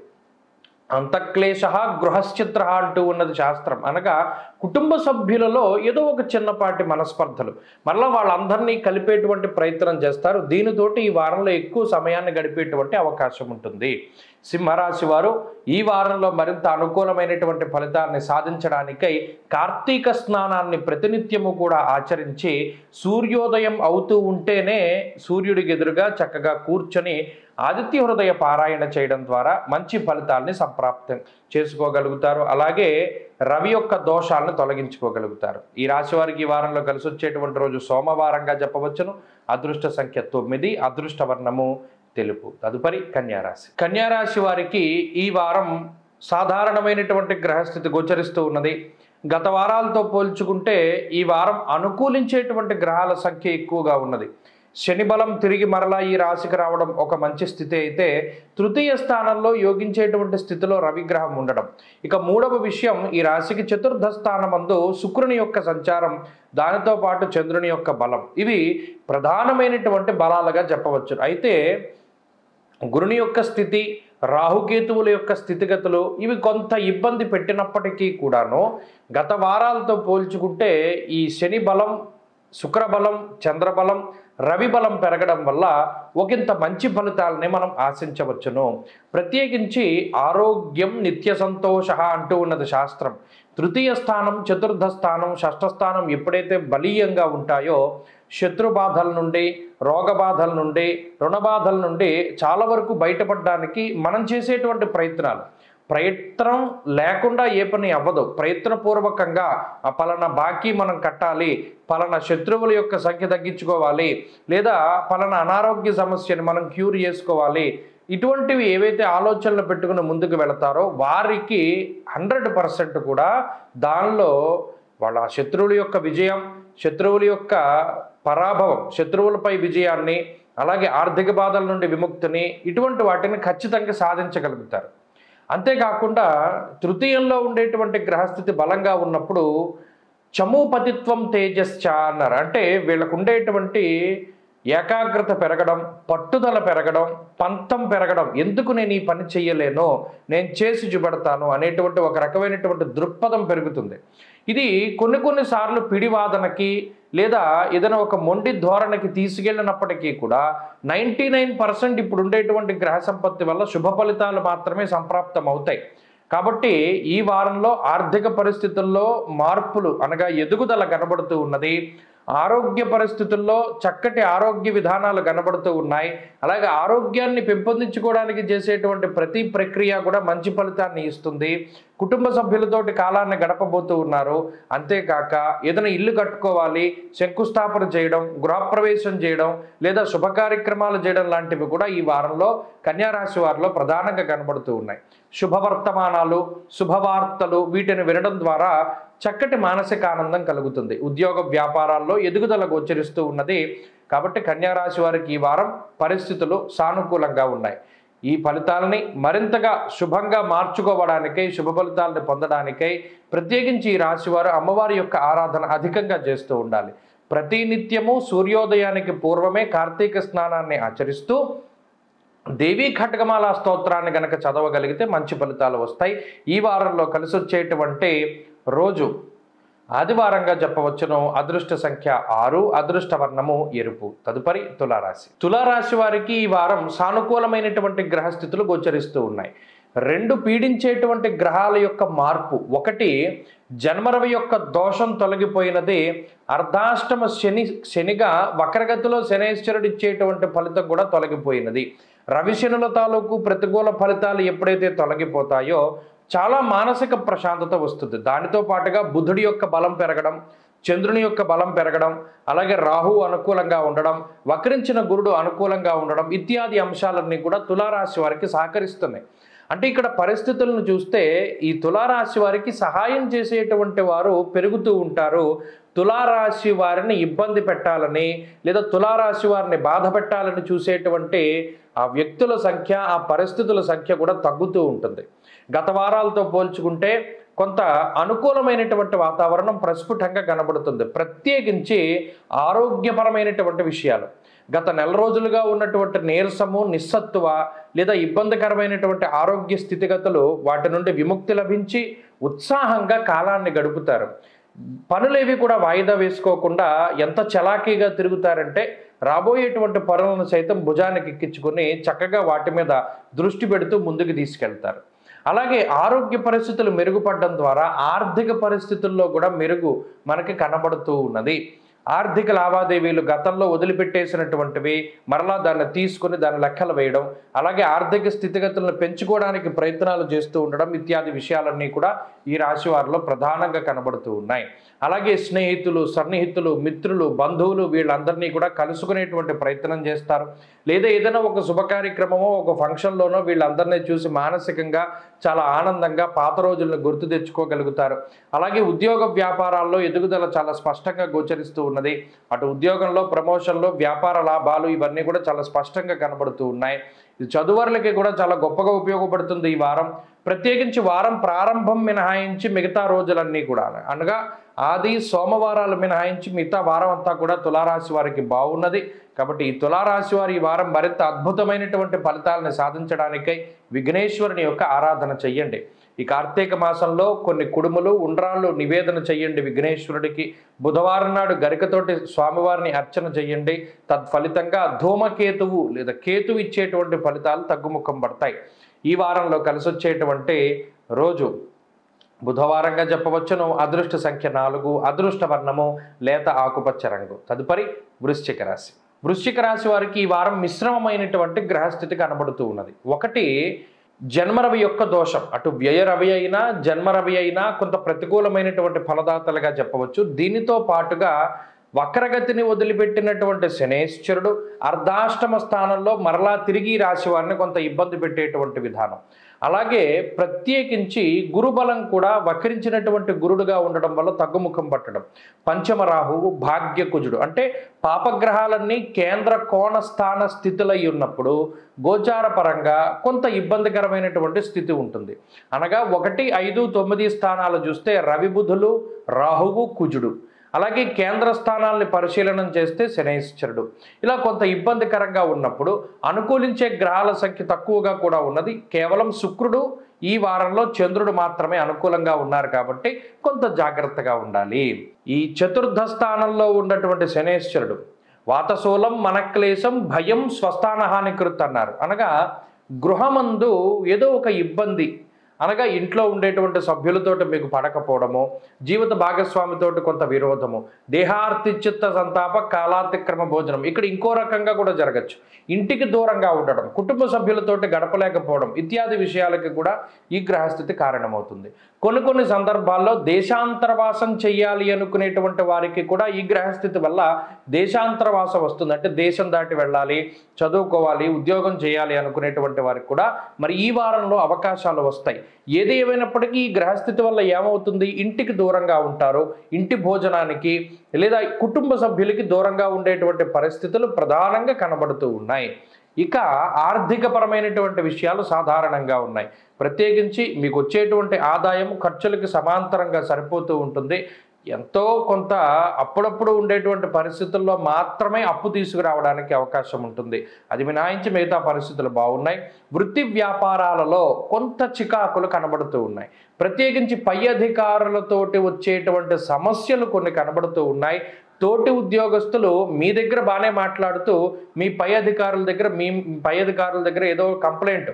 అంతఃక్లేశ గృహశ్చిత్ర అంటూ ఉన్నది శాస్త్రం. అనగా కుటుంబ సభ్యులలో ఏదో ఒక చిన్నపాటి మనస్పర్ధలు, మళ్ళీ వాళ్ళందరినీ కలిపేటువంటి ప్రయత్నం చేస్తారు. దీనితోటి ఈ వారంలో ఎక్కువ సమయాన్ని గడిపేటువంటి అవకాశం ఉంటుంది. సింహరాశి వారు ఈ వారంలో మరింత అనుకూలమైనటువంటి ఫలితాన్ని సాధించడానికై కార్తీక స్నానాన్ని ప్రతినిత్యము కూడా ఆచరించి, సూర్యోదయం అవుతూ ఉంటేనే సూర్యుడికి ఎదురుగా చక్కగా కూర్చొని ఆదిత్య హృదయ పారాయణ చేయడం ద్వారా మంచి ఫలితాలని సంప్రాప్తం చేసుకోగలుగుతారు. అలాగే రవి యొక్క దోషాలను తొలగించుకోగలుగుతారు. ఈ రాశి వారికి ఈ వారంలో కలిసి వచ్చేటువంటి రోజు సోమవారంగా చెప్పవచ్చును. అదృష్ట సంఖ్య 9, అదృష్ట వర్ణము తెలుపు. తదుపరి కన్యారాశి. కన్యారాశి వారికి ఈ వారం సాధారణమైనటువంటి గ్రహస్థితి గోచరిస్తూ ఉన్నది. గత వారాలతో పోల్చుకుంటే ఈ వారం అనుకూలించేటువంటి గ్రహాల సంఖ్య ఎక్కువగా ఉన్నది. శని బలం తిరిగి మరలా ఈ రాశికి రావడం ఒక మంచి స్థితి అయితే, తృతీయ స్థానంలో యోగించేటువంటి స్థితిలో రవిగ్రహం ఉండడం. ఇక మూడవ విషయం, ఈ రాశికి చతుర్థ స్థానమందు శుక్రుని యొక్క సంచారం, దానితో పాటు చంద్రుని యొక్క బలం, ఇవి ప్రధానమైనటువంటి బలాలుగా చెప్పవచ్చు. అయితే గురుని యొక్క స్థితి, రాహుకేతువుల యొక్క స్థితిగతులు ఇవి కొంత ఇబ్బంది పెట్టినప్పటికీ కూడాను గత వారాలతో పోల్చుకుంటే ఈ శని బలం, శుక్రబలం, చంద్రబలం, రవి బలం పెరగడం వల్ల ఒకంత మంచి ఫలితాలని మనం ఆశించవచ్చును. ప్రత్యేకించి ఆరోగ్యం నిత్య సంతోష అంటూ ఉన్నది శాస్త్రం. తృతీయ స్థానం, చతుర్థ స్థానం, షష్ఠ స్థానం ఎప్పుడైతే బలీయంగా ఉంటాయో శత్రు బాధల నుండి, రోగ బాధల నుండి, రుణ బాధల నుండి చాలా వరకు బయటపడడానికి మనం చేసేటువంటి ప్రయత్నం లేకుండా ఏ పని అవ్వదు. ప్రయత్నపూర్వకంగా ఆ పలానా బాకీ మనం కట్టాలి, పలానా శత్రువుల యొక్క సంఖ్య తగ్గించుకోవాలి, లేదా పలానా అనారోగ్య సమస్యని మనం క్యూర్ చేసుకోవాలి, ఇటువంటివి ఏవైతే ఆలోచనలు పెట్టుకుని ముందుకు వెళతారో వారికి 100% కూడా దానిలో వాళ్ళ శత్రువుల యొక్క విజయం, శత్రువుల యొక్క పరాభవం, శత్రువులపై విజయాన్ని, అలాగే ఆర్థిక బాధల నుండి విముక్తిని, ఇటువంటి వాటిని ఖచ్చితంగా సాధించగలుగుతారు. అంతేకాకుండా తృతీయంలో ఉండేటువంటి గ్రహస్థితి బలంగా ఉన్నప్పుడు చమూపతిత్వం తేజశ్చ అన్నారు. అంటే వీళ్ళకు ఉండేటువంటి ఏకాగ్రత పెరగడం, పట్టుదల పెరగడం, పంతం పెరగడం, ఎందుకు నేను ఈ పని చెయ్యలేనో నేను చేసి చూపెడతాను అనేటువంటి ఒక రకమైనటువంటి దృక్పథం పెరుగుతుంది. ఇది కొన్నిసార్లు పిడివాదనకి లేదా ఏదైనా ఒక మొండి ధోరణికి తీసుకెళ్ళినప్పటికీ కూడా 99% ఇప్పుడు ఉండేటువంటి గ్రహ సంపత్తి వల్ల శుభ ఫలితాలు మాత్రమే సంప్రాప్తం అవుతాయి. కాబట్టి ఈ వారంలో ఆర్థిక పరిస్థితుల్లో మార్పులు అనగా ఎదుగుదల కనబడుతూ ఉన్నది. ఆరోగ్య పరిస్థితుల్లో చక్కటి ఆరోగ్య విధానాలు కనబడుతూ ఉన్నాయి. అలాగే ఆరోగ్యాన్ని పెంపొందించుకోవడానికి చేసేటువంటి ప్రతి ప్రక్రియ కూడా మంచి ఫలితాన్ని ఇస్తుంది. కుటుంబ సభ్యులతోటి కాలాన్ని గడపబోతూ ఉన్నారు. అంతేకాక ఏదైనా ఇల్లు కట్టుకోవాలి, శంకుస్థాపన చేయడం, గృహప్రవేశం చేయడం లేదా శుభ కార్యక్రమాలు చేయడం లాంటివి కూడా ఈ వారంలో కన్యారాశి వారిలో ప్రధానంగా కనబడుతూ ఉన్నాయి. శుభవర్తమానాలు, శుభవార్తలు వీటిని వినడం ద్వారా చక్కటి మానసిక ఆనందం కలుగుతుంది. ఉద్యోగ వ్యాపారాల్లో ఎదుగుదల గోచరిస్తూ ఉన్నది. కాబట్టి కన్యారాశి వారికి ఈ వారం పరిస్థితులు సానుకూలంగా ఉన్నాయి. ఈ ఫలితాలని మరింతగా శుభంగా మార్చుకోవడానికై, శుభ ఫలితాలను పొందడానికై ప్రత్యేకించి ఈ రాశివారు అమ్మవారి యొక్క ఆరాధన అధికంగా చేస్తూ ఉండాలి. ప్రతినిత్యము సూర్యోదయానికి పూర్వమే కార్తీక స్నానాన్ని ఆచరిస్తూ దేవీ ఖడ్గమాల స్తోత్రాన్ని గనక చదవగలిగితే మంచి ఫలితాలు వస్తాయి. ఈ వారంలో కలిసి వచ్చేటువంటి రోజు ఆదివారంగా చెప్పవచ్చును. అదృష్ట సంఖ్య 6, అదృష్ట వర్ణము ఎరుపు. తదుపరి తులారాశి. తులారాశి వారికి ఈ వారం సానుకూలమైనటువంటి గ్రహస్థితులు గోచరిస్తూ ఉన్నాయి. 2 పీడించేటువంటి గ్రహాల యొక్క మార్పు. ఒకటి జన్మరవి యొక్క దోషం తొలగిపోయినది. అర్ధాష్టమ శనిగా వక్రగతిలో శనేశ్వరుడు ఇచ్చేటువంటి ఫలితం కూడా తొలగిపోయినది. రవిశనుల తాలూకు ప్రతికూల ఫలితాలు ఎప్పుడైతే తొలగిపోతాయో చాలా మానసిక ప్రశాంతత వస్తుంది. దానితో పాటుగా బుధుడి యొక్క బలం పెరగడం, చంద్రుని యొక్క బలం పెరగడం, అలాగే రాహు అనుకూలంగా ఉండడం, వక్రించిన గురుడు అనుకూలంగా ఉండడం ఇత్యాది అంశాలన్నీ కూడా తులారాశి వారికి సహకరిస్తున్నాయి. అంటే ఇక్కడ పరిస్థితులను చూస్తే ఈ తులారాశి వారికి సహాయం చేసేటువంటి వారు పెరుగుతూ ఉంటారు. తులారాశి వారిని ఇబ్బంది పెట్టాలని లేదా తులారాశి వారిని బాధ పెట్టాలని చూసేటువంటి ఆ వ్యక్తుల సంఖ్య, ఆ పరిస్థితుల సంఖ్య కూడా తగ్గుతూ ఉంటుంది. గత వారాలతో పోల్చుకుంటే కొంత అనుకూలమైనటువంటి వాతావరణం ప్రస్ఫుటంగా కనబడుతుంది. ప్రత్యేకించి ఆరోగ్యపరమైనటువంటి విషయాలు, గత నెల రోజులుగా ఉన్నటువంటి నీరసము, నిస్సత్తువ లేదా ఇబ్బందికరమైనటువంటి ఆరోగ్య స్థితిగతులు వాటి నుండి విముక్తి లభించి ఉత్సాహంగా కాలాన్ని గడుపుతారు. పనులేవి కూడా వాయిదా వేసుకోకుండా ఎంత చలాకీగా తిరుగుతారంటే రాబోయేటువంటి పనులను సైతం భుజానికి ఎక్కించుకొని చక్కగా వాటి మీద దృష్టి పెడుతూ ముందుకు తీసుకెళ్తారు. అలాగే ఆరోగ్య పరిస్థితులు మెరుగుపడడం ద్వారా ఆర్థిక పరిస్థితుల్లో కూడా మెరుగు మనకి కనబడుతూ ఉన్నది. ఆర్థిక లావాదేవీలు గతంలో వదిలిపెట్టేసినటువంటివి మరలా దాన్ని తీసుకుని దాన్ని లెక్కలు వేయడం, అలాగే ఆర్థిక స్థితిగతులను పెంచుకోవడానికి ప్రయత్నాలు చేస్తూ ఉండడం ఇత్యాది విషయాలన్నీ కూడా ఈ రాశి వారిలో ప్రధానంగా కనబడుతూ ఉన్నాయి. అలాగే స్నేహితులు, సన్నిహితులు, మిత్రులు, బంధువులు వీళ్ళందరినీ కూడా కలుసుకునేటువంటి ప్రయత్నం చేస్తారు. లేదా ఏదైనా ఒక శుభ కార్యక్రమమో ఒక ఫంక్షన్లోనో వీళ్ళందరినీ చూసి మానసికంగా చాలా ఆనందంగా పాత రోజులను గుర్తు తెచ్చుకోగలుగుతారు. అలాగే ఉద్యోగ వ్యాపారాల్లో ఎదుగుదల చాలా స్పష్టంగా గోచరిస్తూ ఉన్నది. అటు ఉద్యోగంలో, ప్రమోషన్లో, వ్యాపార లాభాలు ఇవన్నీ కూడా చాలా స్పష్టంగా కనబడుతూ ఉన్నాయి. ఇది చదువులకి కూడా చాలా గొప్పగా ఉపయోగపడుతుంది ఈ వారం. ప్రత్యేకించి వారం ప్రారంభం మినహాయించి మిగతా రోజులన్నీ కూడా అనగా ఆది సోమవారాలు మినహాయించి మిగతా వారం అంతా కూడా తులారాశి వారికి బాగున్నది. కాబట్టి ఈ తులారాశి వారి ఈ వారం మరింత అద్భుతమైనటువంటి ఫలితాలను సాధించడానికై విఘ్నేశ్వరుని యొక్క ఆరాధన చెయ్యండి. ఈ కార్తీక మాసంలో కొన్ని కుడుములు, ఉండ్రాళ్ళు నివేదన చెయ్యండి విఘ్నేశ్వరుడికి. బుధవారం నాడు గరికతోటి స్వామివారిని అర్చన చెయ్యండి. తత్ఫలితంగా ధూమకేతువు లేదా కేతువు ఇచ్చేటువంటి ఫలితాలు తగ్గుముఖం పడతాయి. ఈ వారంలో కలిసి వచ్చేటువంటి రోజు బుధవారంగా చెప్పవచ్చును. అదృష్ట సంఖ్య 4, అదృష్ట వర్ణము లేత ఆకుపచ్చ రంగు. తదుపరి వృశ్చిక రాశి. వృశ్చిక రాశి వారికి ఈ వారం మిశ్రమమైనటువంటి గ్రహస్థితి కనబడుతూ ఉన్నది. ఒకటి జన్మరవి యొక్క దోషం, అటు వ్యయ రవి అయినా జన్మరవి అయినా కొంత ప్రతికూలమైనటువంటి ఫలదాతలుగా చెప్పవచ్చు. దీనితో పాటుగా వక్రగతిని వదిలిపెట్టినటువంటి శనేశ్వరుడు అర్ధాష్టమ స్థానంలో మరలా తిరిగి రాశి వారిని కొంత ఇబ్బంది పెట్టేటువంటి విధానం. అలాగే ప్రత్యేకించి గురుబలం కూడా వక్రించినటువంటి గురుడుగా ఉండడం వల్ల తగ్గుముఖం పట్టడం. పంచమ రాహువు, భాగ్యకుజుడు అంటే పాపగ్రహాలన్నీ కేంద్ర కోణ స్థాన స్థితులై ఉన్నప్పుడు గోచార పరంగా కొంత ఇబ్బందికరమైనటువంటి స్థితి ఉంటుంది. అనగా 1, 5, 9 స్థానాలు చూస్తే రవి, బుధులు, రాహువు, కుజుడు. అలాగే కేంద్ర స్థానాల్ని పరిశీలనం చేస్తే శనైశ్చరుడు. ఇలా కొంత ఇబ్బందికరంగా ఉన్నప్పుడు అనుకూలించే గ్రహాల సంఖ్య తక్కువగా కూడా ఉన్నది. కేవలం శుక్రుడు, ఈ వారంలో చంద్రుడు మాత్రమే అనుకూలంగా ఉన్నారు కాబట్టి కొంత జాగ్రత్తగా ఉండాలి. ఈ చతుర్థ స్థానంలో ఉన్నటువంటి శనైశ్చరుడు వాతశూలం మనక్లేశం భయం స్వస్థానహానికృత్ అన్నారు. అనగా గృహమందు ఏదో ఒక ఇబ్బంది, అనగా ఇంట్లో ఉండేటువంటి సభ్యులతోటి మీకు పడకపోవడము, జీవిత భాగస్వామితోటి కొంత విరోధము, దేహార్తిచిత్త సంతాప కాలాతిక్రమ భోజనం, ఇక్కడ ఇంకో రకంగా కూడా జరగచ్చు. ఇంటికి దూరంగా ఉండడం, కుటుంబ సభ్యులతోటి గడపలేకపోవడం ఇత్యాది విషయాలకి కూడా ఈ గ్రహస్థితి కారణమవుతుంది. కొన్ని సందర్భాల్లో దేశాంతరవాసం చెయ్యాలి అనుకునేటువంటి వారికి కూడా ఈ గ్రహస్థితి వల్ల దేశాంతరవాసం వస్తుంది. అంటే దేశం దాటి వెళ్ళాలి, చదువుకోవాలి, ఉద్యోగం చేయాలి అనుకునేటువంటి వారికి కూడా మరి ఈ వారంలో అవకాశాలు వస్తాయి. ఏది ఏమైనప్పటికీ ఈ గ్రహస్థితి వల్ల ఏమవుతుంది, ఇంటికి దూరంగా ఉంటారు, ఇంటి భోజనానికి లేదా కుటుంబ సభ్యులకి దూరంగా ఉండేటువంటి పరిస్థితులు ప్రధానంగా కనబడుతూ ఉన్నాయి. ఇక ఆర్థికపరమైనటువంటి విషయాలు సాధారణంగా ఉన్నాయి. ప్రత్యేకించి మీకు వచ్చేటువంటి ఆదాయం ఖర్చులకి సమాంతరంగా సరిపోతూ ఉంటుంది. ఎంతో కొంత అప్పుడప్పుడు ఉండేటువంటి పరిస్థితుల్లో మాత్రమే అప్పు తీసుకురావడానికి అవకాశం ఉంటుంది. అది మినహాయించి మిగతా పరిస్థితులు బాగున్నాయి. వృత్తి వ్యాపారాలలో కొంత చికాకులు కనబడుతూ ఉన్నాయి. ప్రత్యేకించి పై అధికారులతోటి వచ్చేటువంటి సమస్యలు కొన్ని కనబడుతూ ఉన్నాయి. తోటి ఉద్యోగస్తులు మీ దగ్గర బాగానే మాట్లాడుతూ మీ పై అధికారుల దగ్గర ఏదో కంప్లైంట్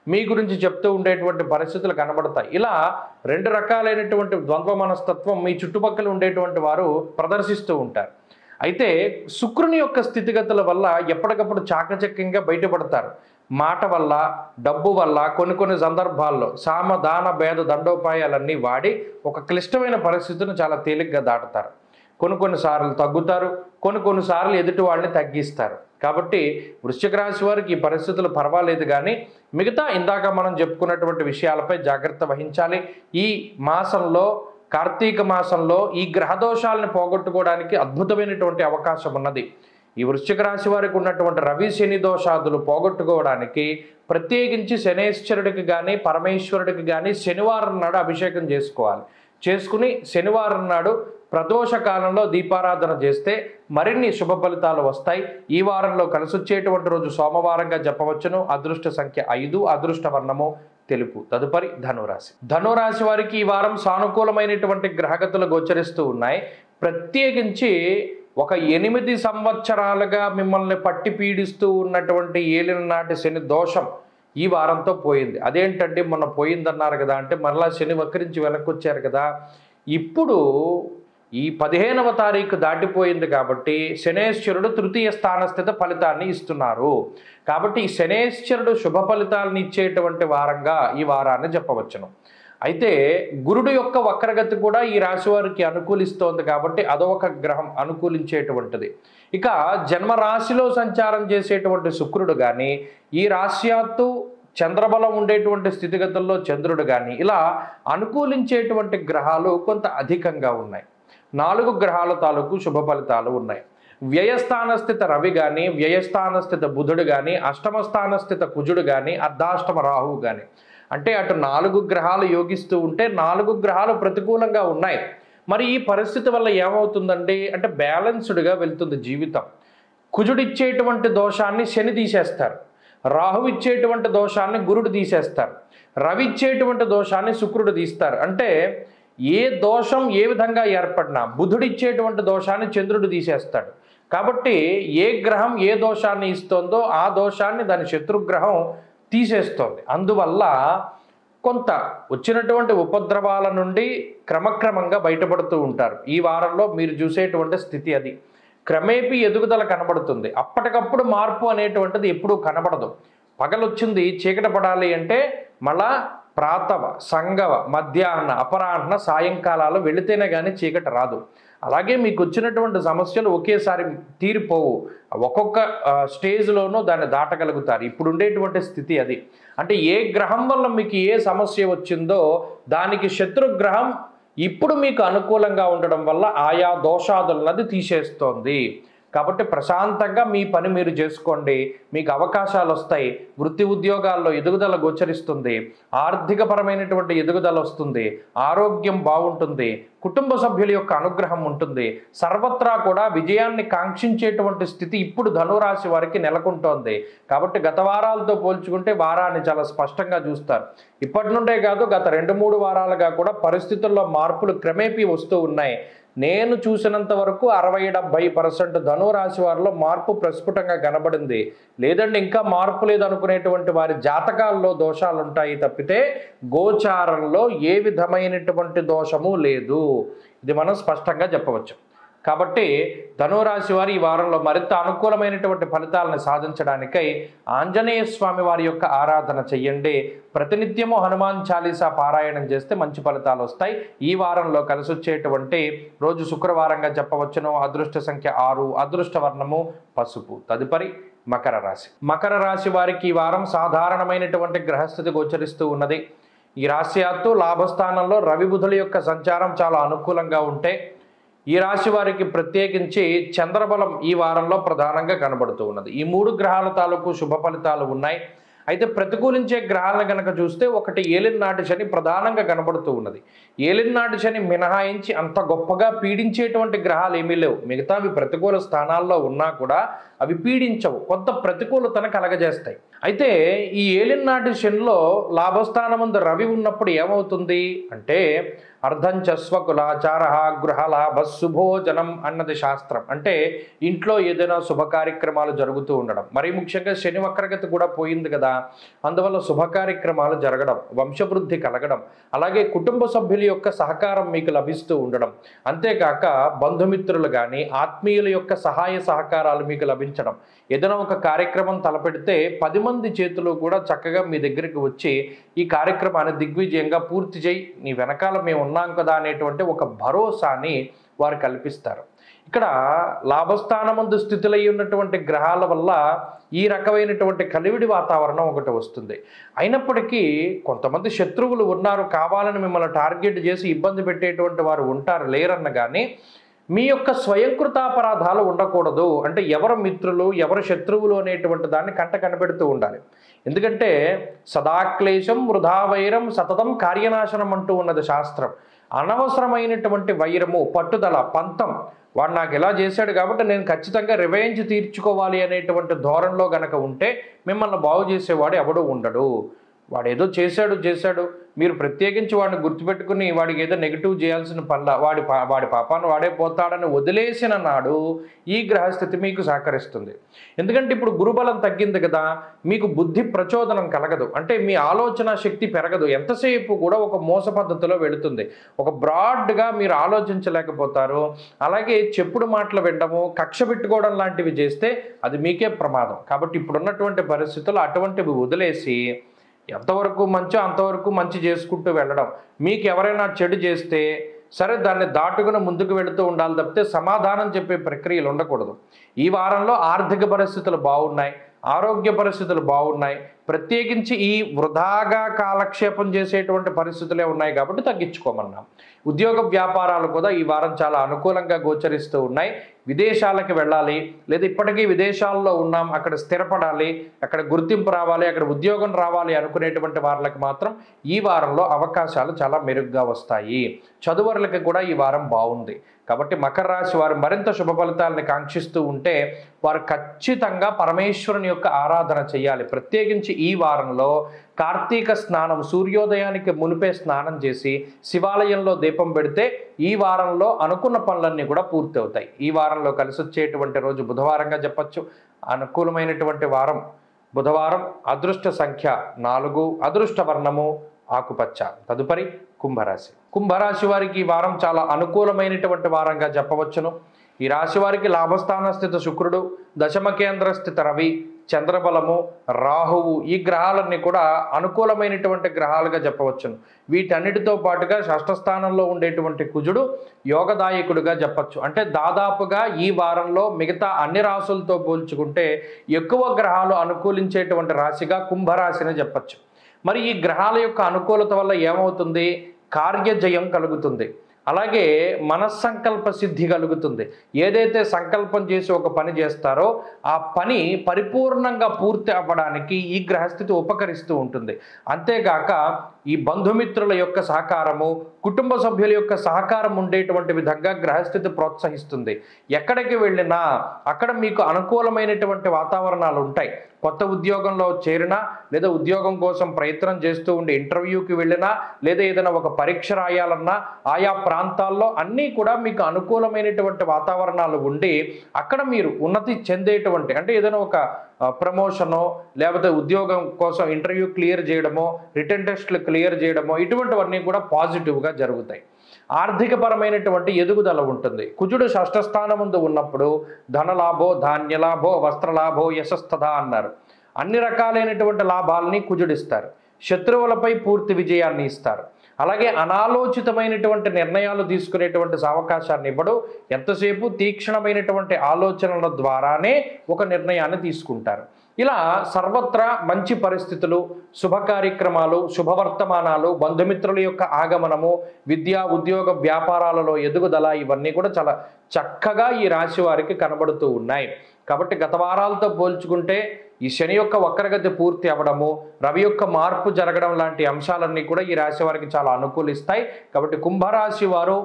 మీ గురించి చెప్తూ ఉండేటువంటి పరిస్థితులు కనబడతాయి. ఇలా రెండు రకాలైనటువంటి ద్వంద్వ మనస్తత్వం మీ చుట్టుపక్కల ఉండేటువంటి వారు ప్రదర్శిస్తూ ఉంటారు. అయితే శుక్రుని యొక్క స్థితిగతుల వల్ల ఎప్పటికప్పుడు చాకచక్యంగా బయటపడతారు. మాట వల్ల, డబ్బు వల్ల కొన్ని సందర్భాల్లో సామదాన భేద దండోపాయాలన్నీ వాడి ఒక క్లిష్టమైన పరిస్థితిని చాలా తేలిగ్గా దాటుతారు. కొన్నిసార్లు తగ్గుతారు, కొన్నిసార్లు ఎదుటి వాళ్ళని తగ్గిస్తారు. కాబట్టి వృశ్చిక రాశి వారికి ఈ పరిస్థితులు పర్వాలేదు, కానీ మిగతా ఇందాక మనం చెప్పుకున్నటువంటి విషయాలపై జాగ్రత్త వహించాలి. ఈ మాసంలో, కార్తీక మాసంలో ఈ గ్రహదోషాలను పోగొట్టుకోవడానికి అద్భుతమైనటువంటి అవకాశం ఉన్నది. ఈ వృశ్చిక రాశి వారికి ఉన్నటువంటి రవి శని దోషాదులు పోగొట్టుకోవడానికి ప్రత్యేకించి శనేశ్వరుడికి కానీ పరమేశ్వరుడికి కానీ శనివారం నాడు అభిషేకం చేసుకోవాలి. చేసుకుని శనివారం నాడు ప్రదోష కాలంలో దీపారాధన చేస్తే మరిన్ని శుభ ఫలితాలు వస్తాయి. ఈ వారంలో కలిసి వచ్చేటువంటి రోజు సోమవారంగా చెప్పవచ్చును. అదృష్ట సంఖ్య 5, అదృష్ట వర్ణము తెలుపు. తదుపరి ధనురాశి. ధనురాశి వారికి ఈ వారం సానుకూలమైనటువంటి గ్రహగతులు గోచరిస్తూ ఉన్నాయి. ప్రత్యేకించి ఒక 8 సంవత్సరాలుగా మిమ్మల్ని పట్టి పీడిస్తూ ఉన్నటువంటి ఏలిన నాటి శని దోషం ఈ వారంతో పోయింది. అదేంటంటే మొన్న పోయిందన్నారు కదా అంటే మరలా శని వక్రించి వెనక్కి వచ్చారు కదా. ఇప్పుడు ఈ 15వ తారీఖు దాటిపోయింది కాబట్టి శనేశ్వరుడు తృతీయ స్థానస్థిత ఫలితాన్ని ఇస్తున్నారు. కాబట్టి ఈ శనేశ్వరుడు శుభ ఫలితాలను ఇచ్చేటువంటి వారంగా ఈ వారాన్ని చెప్పవచ్చును. అయితే గురుడు యొక్క వక్రగతి కూడా ఈ రాశి వారికి అనుకూలిస్తోంది కాబట్టి అదొక గ్రహం అనుకూలించేటువంటిది. ఇక జన్మరాశిలో సంచారం చేసేటువంటి శుక్రుడు కానీ, ఈ రాశ్యాత్తు చంద్రబలం ఉండేటువంటి స్థితిగతుల్లో చంద్రుడు కానీ, ఇలా అనుకూలించేటువంటి గ్రహాలు కొంత అధికంగా ఉన్నాయి. 4 గ్రహాల తాలూకు శుభ ఫలితాలు ఉన్నాయి. వ్యయస్థానస్థిత రవి కానీ, వ్యయస్థానస్థిత బుధుడు కానీ, అష్టమ స్థానస్థిత కుజుడు కానీ, అర్ధాష్టమ రాహువు కానీ, అంటే అటు 4 గ్రహాలు యోగిస్తూ ఉంటే 4 గ్రహాలు ప్రతికూలంగా ఉన్నాయి. మరి ఈ పరిస్థితి వల్ల ఏమవుతుందండి అంటే బ్యాలెన్స్డ్గా వెళ్తుంది జీవితం. కుజుడు ఇచ్చేటువంటి దోషాన్ని శని తీసేస్తారు, రాహు ఇచ్చేటువంటి దోషాన్ని గురుడు తీసేస్తారు, రవి ఇచ్చేటువంటి దోషాన్ని శుక్రుడు తీస్తారు. అంటే ఏ దోషం ఏ విధంగా ఏర్పడినా బుధుడు ఇచ్చేటువంటి దోషాన్ని చంద్రుడు తీసేస్తాడు. కాబట్టి ఏ గ్రహం ఏ దోషాన్ని ఇస్తుందో ఆ దోషాన్ని దాని శత్రుగ్రహం తీసేస్తోంది. అందువల్ల కొంత వచ్చినటువంటి ఉపద్రవాల నుండి క్రమక్రమంగా బయటపడుతూ ఉంటారు. ఈ వారంలో మీరు చూసేటువంటి స్థితి అది. క్రమేపీ ఎదుగుదల కనబడుతుంది. అప్పటికప్పుడు మార్పు అనేటువంటిది ఎప్పుడూ కనబడదు. పగలొచ్చింది చీకట పడాలి అంటే మళ్ళా ప్రాతవ, సంగవ, మధ్యాహ్న, అపరాహ్న, సాయంకాలాలు వెళితేనే కానీ చీకటి రాదు. అలాగే మీకు వచ్చినటువంటి సమస్యలు ఒకేసారి తీరిపోవు. ఒక్కొక్క స్టేజ్లోనూ దాన్ని దాటగలుగుతారు. ఇప్పుడు ఉండేటువంటి స్థితి అది. అంటే ఏ గ్రహం వల్ల మీకు ఏ సమస్య వచ్చిందో దానికి శత్రుగ్రహం ఇప్పుడు మీకు అనుకూలంగా ఉండడం వల్ల ఆయా దోషాదులన్నది తీసేస్తోంది. కాబట్టి ప్రశాంతంగా మీ పని మీరు చేసుకోండి, మీకు అవకాశాలు వస్తాయి, వృత్తి ఉద్యోగాల్లో ఎదుగుదల గోచరిస్తుంది, ఆర్థికపరమైనటువంటి ఎదుగుదల వస్తుంది, ఆరోగ్యం బాగుంటుంది, కుటుంబ సభ్యుల యొక్క అనుగ్రహం ఉంటుంది, సర్వత్రా కూడా విజయాన్ని కాంక్షించేటువంటి స్థితి ఇప్పుడు ధనురాశి వారికి నెలకొంటోంది. కాబట్టి గత వారాలతో పోల్చుకుంటే వారాన్ని చాలా స్పష్టంగా చూస్తారు. ఇప్పటి నుండే కాదు, గత 2-3 వారాలుగా కూడా పరిస్థితుల్లో మార్పులు క్రమేపీ వస్తూ ఉన్నాయి. నేను చూసినంత వరకు 60-70% ధనురాశి వారిలో మార్పు ప్రస్ఫుటంగా కనబడింది. లేదండి ఇంకా మార్పు లేదనుకునేటువంటి వారి జాతకాల్లో దోషాలు ఉంటాయి తప్పితే గోచారంలో ఏ విధమైనటువంటి దోషము లేదు. ఇది మనం స్పష్టంగా చెప్పవచ్చు. కాబట్టి ధనురాశి వారి ఈ వారంలో మరింత అనుకూలమైనటువంటి ఫలితాలను సాధించడానికై ఆంజనేయ స్వామి వారి యొక్క ఆరాధన చెయ్యండి. ప్రతినిత్యము హనుమాన్ చాలీసా పారాయణం చేస్తే మంచి ఫలితాలు వస్తాయి. ఈ వారంలో కలిసి వచ్చేటువంటి రోజు శుక్రవారంగా చెప్పవచ్చును. అదృష్ట సంఖ్య 6, అదృష్ట వర్ణము పసుపు. తదుపరి మకర రాశి. మకర రాశి వారికి ఈ వారం సాధారణమైనటువంటి గ్రహస్థితి గోచరిస్తూ ఉన్నది. ఈ రాశ్యాత్తు లాభస్థానంలో రవి బుధుల యొక్క సంచారం చాలా అనుకూలంగా ఉంటే ఈ రాశి వారికి ప్రత్యేకించి చంద్రబలం ఈ వారంలో ప్రధానంగా కనబడుతూ ఉన్నది. ఈ 3 గ్రహాల తాలూకు శుభ ఫలితాలు ఉన్నాయి. అయితే ప్రతికూలించే గ్రహాలను కనుక చూస్తే ఒకటి ఏలినాటి శని ప్రధానంగా కనబడుతూ ఉన్నది. ఏలినాటి శని మినహాయించి అంత గొప్పగా పీడించేటువంటి గ్రహాలు ఏమీ లేవు. మిగతావి ప్రతికూల స్థానాల్లో ఉన్నా కూడా అవి పీడించవు, కొంత ప్రతికూలతను కలగజేస్తాయి. అయితే ఈ ఏలినాటి శనిలో లాభస్థానమందు రవి ఉన్నప్పుడు ఏమవుతుంది అంటే అర్ధంచస్వకులాచార గృహలాభ శుభోజనం అన్నది శాస్త్రం. అంటే ఇంట్లో ఏదైనా శుభ కార్యక్రమాలు జరుగుతూ ఉండడం, మరీ ముఖ్యంగా శని వక్రగతి కూడా పోయింది కదా, అందువల్ల శుభ కార్యక్రమాలు జరగడం, వంశవృద్ధి కలగడం, అలాగే కుటుంబ సభ్యుల యొక్క సహకారం మీకు లభిస్తూ ఉండడం, అంతేకాక బంధుమిత్రులు కానీ ఆత్మీయుల యొక్క సహాయ సహకారాలు మీకు లభించడం, ఏదైనా ఒక కార్యక్రమం తలపెడితే 10 మంది చేతులు కూడా చక్కగా మీ దగ్గరికి వచ్చి ఈ కార్యక్రమాన్ని దిగ్విజయంగా పూర్తి చేయి, నీ వెనకాల మేము ఉన్నాం కదా అనేటువంటి ఒక భరోసాని వారు కల్పిస్తారు. ఇక్కడ లాభస్థానమందు స్థితులై ఉన్నటువంటి గ్రహాల వల్ల ఈ రకమైనటువంటి కలివిడి వాతావరణం ఒకటి వస్తుంది. అయినప్పటికీ కొంతమంది శత్రువులు ఉన్నారు, కావాలని మిమ్మల్ని టార్గెట్ చేసి ఇబ్బంది పెట్టేటువంటి వారు ఉంటారు, లేరన్న కానీ మీ యొక్క స్వయంకృతాపరాధాలు ఉండకూడదు. అంటే ఎవరు మిత్రులు ఎవరు శత్రువులు అనేటువంటి దాన్ని కంట కనిపెడుతూ ఉండాలి. ఎందుకంటే సదాక్లేశం వృధా వైరం సతతం కార్యనాశనం అంటూ ఉన్నది శాస్త్రం. అనవసరమైనటువంటి వైరము, పట్టుదల, పంతం, వాడు నాకు ఎలా చేశాడు కాబట్టి నేను ఖచ్చితంగా రివెంజ్ తీర్చుకోవాలి అనేటువంటి ధోరణిలో గనక ఉంటే మిమ్మల్ని బాగు చేసేవాడు ఎవడూ ఉండడు. వాడు ఏదో చేశాడు మీరు ప్రత్యేకించి వాడిని గుర్తుపెట్టుకుని వాడికి ఏదో నెగిటివ్ చేయాల్సిన పనుల వాడి పాపాన్ని వాడే పోతాడని వదిలేసిన నాడు ఈ గ్రహస్థితి మీకు సహకరిస్తుంది. ఎందుకంటే ఇప్పుడు గురుబలం తగ్గింది కదా, మీకు బుద్ధి ప్రచోదనం కలగదు, అంటే మీ ఆలోచన శక్తి పెరగదు, ఎంతసేపు కూడా ఒక మోస పద్ధతిలో వెళుతుంది, ఒక బ్రాడ్గా మీరు ఆలోచించలేకపోతారు. అలాగే చెప్పుడు మాటలు వినడము, కక్ష పెట్టుకోవడం లాంటివి చేస్తే అది మీకే ప్రమాదం. కాబట్టి ఇప్పుడున్నటువంటి పరిస్థితుల్లో అటువంటివి వదిలేసి ఎంతవరకు మంచో అంతవరకు మంచి చేసుకుంటూ వెళ్ళడం. మీకు ఎవరైనా చెడు చేస్తే సరే దాన్ని దాటుకుని ముందుకు వెళుతూ ఉండాలి తప్పితే సమాధానం చెప్పే ప్రక్రియలు ఉండకూడదు. ఈ వారంలో ఆర్థిక పరిస్థితులు బాగున్నాయి, ఆరోగ్య పరిస్థితులు బాగున్నాయి. ప్రత్యేకించి ఈ వృధాగా కాలక్షేపం చేసేటువంటి పరిస్థితులే ఉన్నాయి కాబట్టి తగ్గించుకోమన్నాం. ఉద్యోగ వ్యాపారాలు కూడా ఈ వారం చాలా అనుకూలంగా గోచరిస్తూ ఉన్నాయి. విదేశాలకు వెళ్ళాలి, లేదా ఇప్పటికీ విదేశాల్లో ఉన్నాం, అక్కడ స్థిరపడాలి, అక్కడ గుర్తింపు రావాలి, అక్కడ ఉద్యోగం రావాలి అనుకునేటువంటి వారికి మాత్రం ఈ వారంలో అవకాశాలు చాలా మెరుగ్గా వస్తాయి. చదువులకు కూడా ఈ వారం బాగుంది. కాబట్టి మకర రాశి వారు మరింత శుభ ఫలితాలను కాంక్షిస్తూ ఉంటే వారు ఖచ్చితంగా పరమేశ్వరుని యొక్క ఆరాధన చేయాలి. ప్రత్యేకించి ఈ వారంలో కార్తీక స్నానం, సూర్యోదయానికి మునిపే స్నానం చేసి శివాలయంలో దీపం పెడితే ఈ వారంలో అనుకున్న పనులన్నీ కూడా పూర్తి అవుతాయి. ఈ వారంలో కలిసి వచ్చేటువంటి రోజు బుధవారంగా చెప్పచ్చు. అనుకూలమైనటువంటి వారం బుధవారం. అదృష్ట సంఖ్య 4, అదృష్ట వర్ణము ఆకుపచ్చ. తదుపరి కుంభరాశి. కుంభరాశి వారికి ఈ వారం చాలా అనుకూలమైనటువంటి వారంగా చెప్పవచ్చును. ఈ రాశి వారికి లాభస్థాన స్థిత శుక్రుడు, దశమ కేంద్ర స్థిత రవి, చంద్రబలము, రాహువు, ఈ గ్రహాలన్నీ కూడా అనుకూలమైనటువంటి గ్రహాలుగా చెప్పవచ్చును. వీటన్నిటితో పాటుగా షష్ఠస్థానంలో ఉండేటువంటి కుజుడు యోగదాయకుడిగా చెప్పచ్చు. అంటే దాదాపుగా ఈ వారంలో మిగతా అన్ని రాశులతో పోల్చుకుంటే ఎక్కువ గ్రహాలు అనుకూలించేటువంటి రాశిగా కుంభరాశిని చెప్పచ్చు. మరి ఈ గ్రహాల యొక్క అనుకూలత వల్ల ఏమవుతుంది? కార్యజయం కలుగుతుంది, అలాగే మనస్సంకల్ప సిద్ధి కలుగుతుంది. ఏదైతే సంకల్పం చేసి ఒక పని చేస్తారో ఆ పని పరిపూర్ణంగా పూర్తి అవ్వడానికి ఈ గ్రహస్థితి ఉపకరిస్తూ ఉంటుంది. అంతేగాక ఈ బంధుమిత్రుల యొక్క సహకారము, కుటుంబ సభ్యుల యొక్క సహకారం ఉండేటువంటి విధంగా గ్రహస్థితి ప్రోత్సహిస్తుంది. ఎక్కడికి వెళ్ళినా అక్కడ మీకు అనుకూలమైనటువంటి వాతావరణాలు ఉంటాయి. కొత్త ఉద్యోగంలో చేరినా, లేదా ఉద్యోగం కోసం ప్రయత్నం చేస్తూ ఉండి ఇంటర్వ్యూకి వెళ్ళినా, లేదా ఏదైనా ఒక పరీక్ష రాయాలన్నా ఆయా ప్రాంతాల్లో అన్నీ కూడా మీకు అనుకూలమైనటువంటి వాతావరణాలు ఉండి అక్కడ మీరు ఉన్నతి చెందేటువంటి, అంటే ఏదైనా ఒక ప్రమోషనో లేకపోతే ఉద్యోగం కోసం ఇంటర్వ్యూ క్లియర్ చేయడమో, రిటర్న్ టెస్ట్లు క్లియర్ చేయడమో, ఇటువంటివన్నీ కూడా పాజిటివ్గా జరుగుతాయి. ఆర్థికపరమైనటువంటి ఎదుగుదల ఉంటుంది. కుజుడు షష్ఠస్థానం ముందు ఉన్నప్పుడు ధనలాభో, ధాన్యలాభో, వస్త్రలాభో, యశస్తథ అన్నారు. అన్ని రకాలైనటువంటి లాభాలని కుజుడిస్తారు. శత్రువులపై పూర్తి విజయాన్ని ఇస్తారు. అలాగే అనాలోచితమైనటువంటి నిర్ణయాలు తీసుకునేటువంటి అవకాశాన్ని ఇవ్వడు. ఎంతసేపు తీక్షణమైనటువంటి ఆలోచనల ద్వారానే ఒక నిర్ణయాన్ని తీసుకుంటారు. ఇలా సర్వత్రా మంచి పరిస్థితులు, శుభ కార్యక్రమాలు, శుభవర్తమానాలు, బంధుమిత్రుల యొక్క ఆగమనము, విద్యా ఉద్యోగ వ్యాపారాలలో ఎదుగుదల, ఇవన్నీ కూడా చాలా చక్కగా ఈ రాశి వారికి కనబడుతూ ఉన్నాయి. కాబట్టి గత వారాలతో పోల్చుకుంటే ఈ శని యొక్క వక్రగతి పూర్తి అవ్వడము, రవి యొక్క మార్పు జరగడం లాంటి అంశాలన్నీ కూడా ఈ రాశి వారికి చాలా అనుకూలిస్తాయి. కాబట్టి కుంభరాశి వారు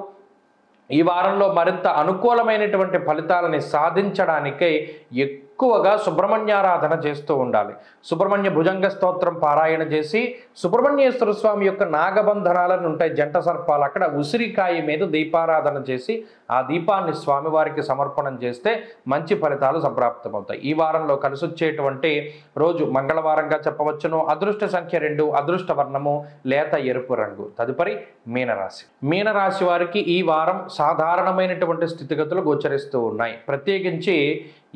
ఈ వారంలో మరింత అనుకూలమైనటువంటి ఫలితాలని సాధించడానికై ఎక్కువగా సుబ్రహ్మణ్యారాధన చేస్తూ ఉండాలి. సుబ్రహ్మణ్య భుజంగ స్తోత్రం పారాయణ చేసి, సుబ్రహ్మణ్యేశ్వర స్వామి యొక్క నాగబంధనాలను ఉంటాయి జంట సర్పాలు, అక్కడ ఉసిరికాయ మీద దీపారాధన చేసి ఆ దీపాన్ని స్వామివారికి సమర్పణం చేస్తే మంచి ఫలితాలు సంప్రాప్తమవుతాయి. ఈ వారంలో కలిసొచ్చేటువంటి రోజు మంగళవారంగా చెప్పవచ్చును. అదృష్ట సంఖ్య 2, అదృష్ట వర్ణము లేత ఎరుపు రంగు. తదుపరి మీనరాశి. మీనరాశి వారికి ఈ వారం సాధారణమైనటువంటి స్థితిగతులు గోచరిస్తూ ఉన్నాయి. ప్రత్యేకించి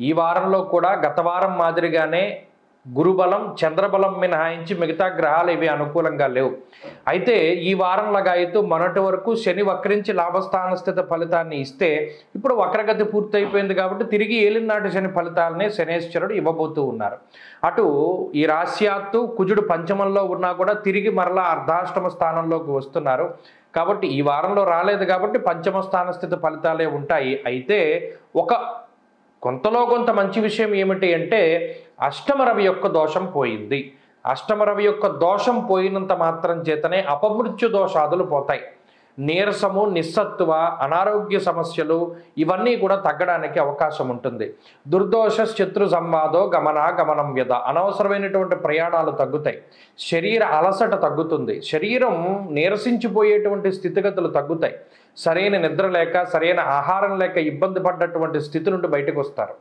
ఈ వారంలో కూడా గత వారం మాదిరిగానే గురుబలం, చంద్రబలం మినహాయించి మిగతా గ్రహాలు ఇవి అనుకూలంగా లేవు. అయితే ఈ వారం లగాయతూ మొన్నటి వరకు శని వక్రించి లాభస్థాన స్థిత ఫలితాన్ని ఇస్తే ఇప్పుడు వక్రగతి పూర్తయిపోయింది కాబట్టి తిరిగి ఏలినాటి శని ఫలితాలనే శనేశ్వరుడు ఇవ్వబోతూ ఉన్నారు. అటు ఈ రాశ్యాత్తు కుజుడు పంచమంలో ఉన్నా కూడా తిరిగి మరలా అర్ధాష్టమ స్థానంలోకి వస్తున్నారు. కాబట్టి ఈ వారంలో రాలేదు కాబట్టి పంచమ స్థాన స్థిత ఫలితాలే ఉంటాయి. అయితే కొంతలో కొంత మంచి విషయం ఏమిటి అంటే అష్టమ రవి యొక్క దోషం పోయింది. అష్టమ రవి యొక్క దోషం పోయినంత మాత్రం చేతనే అపమృత్యు దోషాదులు పోతాయి. నీరసము, నిస్సత్తువ, అనారోగ్య సమస్యలు ఇవన్నీ కూడా తగ్గడానికి అవకాశం ఉంటుంది. దుర్దోష శత్రు సంవాదో గమనం వ్యధ, అనవసరమైనటువంటి ప్రయాణాలు తగ్గుతాయి. శరీర అలసట తగ్గుతుంది. శరీరం నీరసించిపోయేటువంటి స్థితిగతులు తగ్గుతాయి. సరైన నిద్ర లేక, సరైన ఆహారం లేక ఇబ్బంది పడ్డటువంటి స్థితి నుండి బయటకు వస్తారు.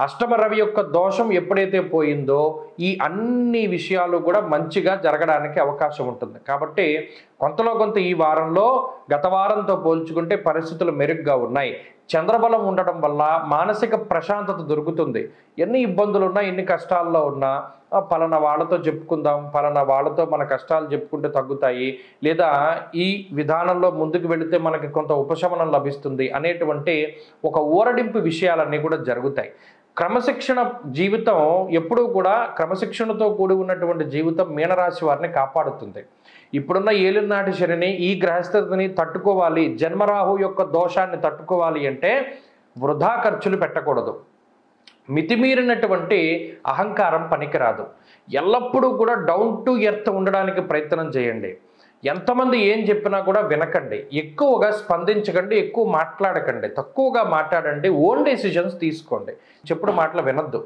అష్టమ రవి యొక్క దోషం ఎప్పుడైతే పోయిందో ఈ అన్ని విషయాలు కూడా మంచిగా జరగడానికి అవకాశం ఉంటుంది. కాబట్టి కొంతలో కొంత ఈ వారంలో గత వారంతో పోల్చుకుంటే పరిస్థితులు మెరుగ్గా ఉన్నాయి. చంద్రబలం ఉండటం వల్ల మానసిక ప్రశాంతత దొరుకుతుంది. ఎన్ని ఇబ్బందులు ఉన్నా, ఎన్ని కష్టాల్లో ఉన్నా పలానా వాళ్ళతో చెప్పుకుందాం, పలానా వాళ్ళతో మన కష్టాలు చెప్పుకుంటే తగ్గుతాయి, లేదా ఈ విధానంలో ముందుకు వెళితే మనకి కొంత ఉపశమనం లభిస్తుంది అనేటువంటి ఒక ఊరడింపు విషయాలన్నీ కూడా జరుగుతాయి. క్రమశిక్షణ జీవితం ఎప్పుడూ కూడా క్రమశిక్షణతో కూడి ఉన్నటువంటి జీవితం మీనరాశి వారిని కాపాడుతుంది. ఇప్పుడున్న ఏలినాటి శనిని, ఈ గ్రహస్థితిని తట్టుకోవాలి, జన్మరాహు యొక్క దోషాన్ని తట్టుకోవాలి అంటే వృధా ఖర్చులు పెట్టకూడదు. మితిమీరినటువంటి అహంకారం పనికిరాదు. ఎల్లప్పుడూ కూడా డౌన్ టు ఎర్త్ ఉండడానికి ప్రయత్నం చేయండి. ఎంతమంది ఏం చెప్పినా కూడా వినకండి. ఎక్కువగా స్పందించకండి, ఎక్కువ మాట్లాడకండి, తక్కువగా మాట్లాడండి. ఓన్ డెసిషన్స్ తీసుకోండి. చెప్పుడు మాటలు వినొద్దు.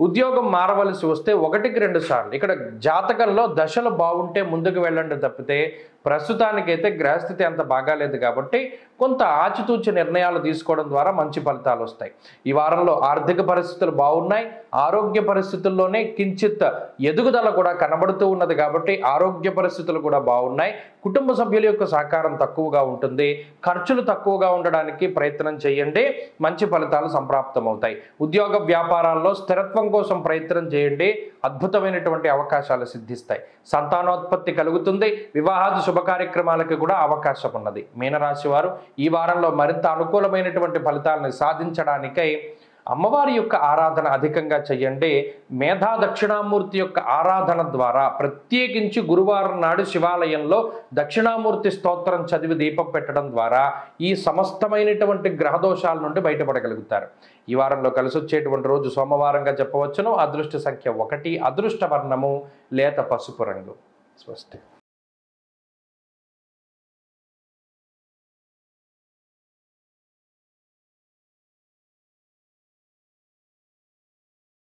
ఉద్యోగం మారవలసి వస్తే 1-2 సార్లు ఇక్కడ జాతకంలో దశలు బాగుంటే ముందుకు వెళ్ళండి తప్పితే ప్రస్తుతానికైతే గ్రహస్థితి అంత బాగాలేదు కాబట్టి కొంత ఆచితూచి నిర్ణయాలు తీసుకోవడం ద్వారా మంచి ఫలితాలు వస్తాయి. ఈ వారంలో ఆర్థిక పరిస్థితులు బాగున్నాయి. ఆరోగ్య పరిస్థితుల్లోనే కించిత్ ఎదుగుదల కూడా కనబడుతూ ఉన్నది కాబట్టి ఆరోగ్య పరిస్థితులు కూడా బాగున్నాయి. కుటుంబ సభ్యుల యొక్క సహకారం తక్కువగా ఉంటుంది. ఖర్చులు తక్కువగా ఉండడానికి ప్రయత్నం చేయండి. మంచి ఫలితాలు సంప్రాప్తమవుతాయి. ఉద్యోగ వ్యాపారాల్లో స్థిరత్వం కోసం ప్రయత్నం చేయండి. అద్భుతమైనటువంటి అవకాశాలు సిద్ధిస్తాయి. సంతానోత్పత్తి కలుగుతుంది. వివాహాది శుభ కార్యక్రమాలకి కూడా అవకాశం ఉన్నది. మీనరాశి వారు ఈ వారంలో మరింత అనుకూలమైనటువంటి ఫలితాలను సాధించడానికై అమ్మవారి యొక్క ఆరాధన అధికంగా చెయ్యండి. మేధా దక్షిణామూర్తి యొక్క ఆరాధన ద్వారా ప్రత్యేకించి గురువారం నాడు శివాలయంలో దక్షిణామూర్తి స్తోత్రం చదివి దీపం పెట్టడం ద్వారా ఈ సమస్తమైనటువంటి గ్రహదోషాల నుండి బయటపడగలుగుతారు. ఈ వారంలో కలిసి వచ్చేటువంటి రోజు సోమవారంగా చెప్పవచ్చును. అదృష్ట సంఖ్య 1, అదృష్ట వర్ణము లేత పసుపు రంగు. స్వస్తి.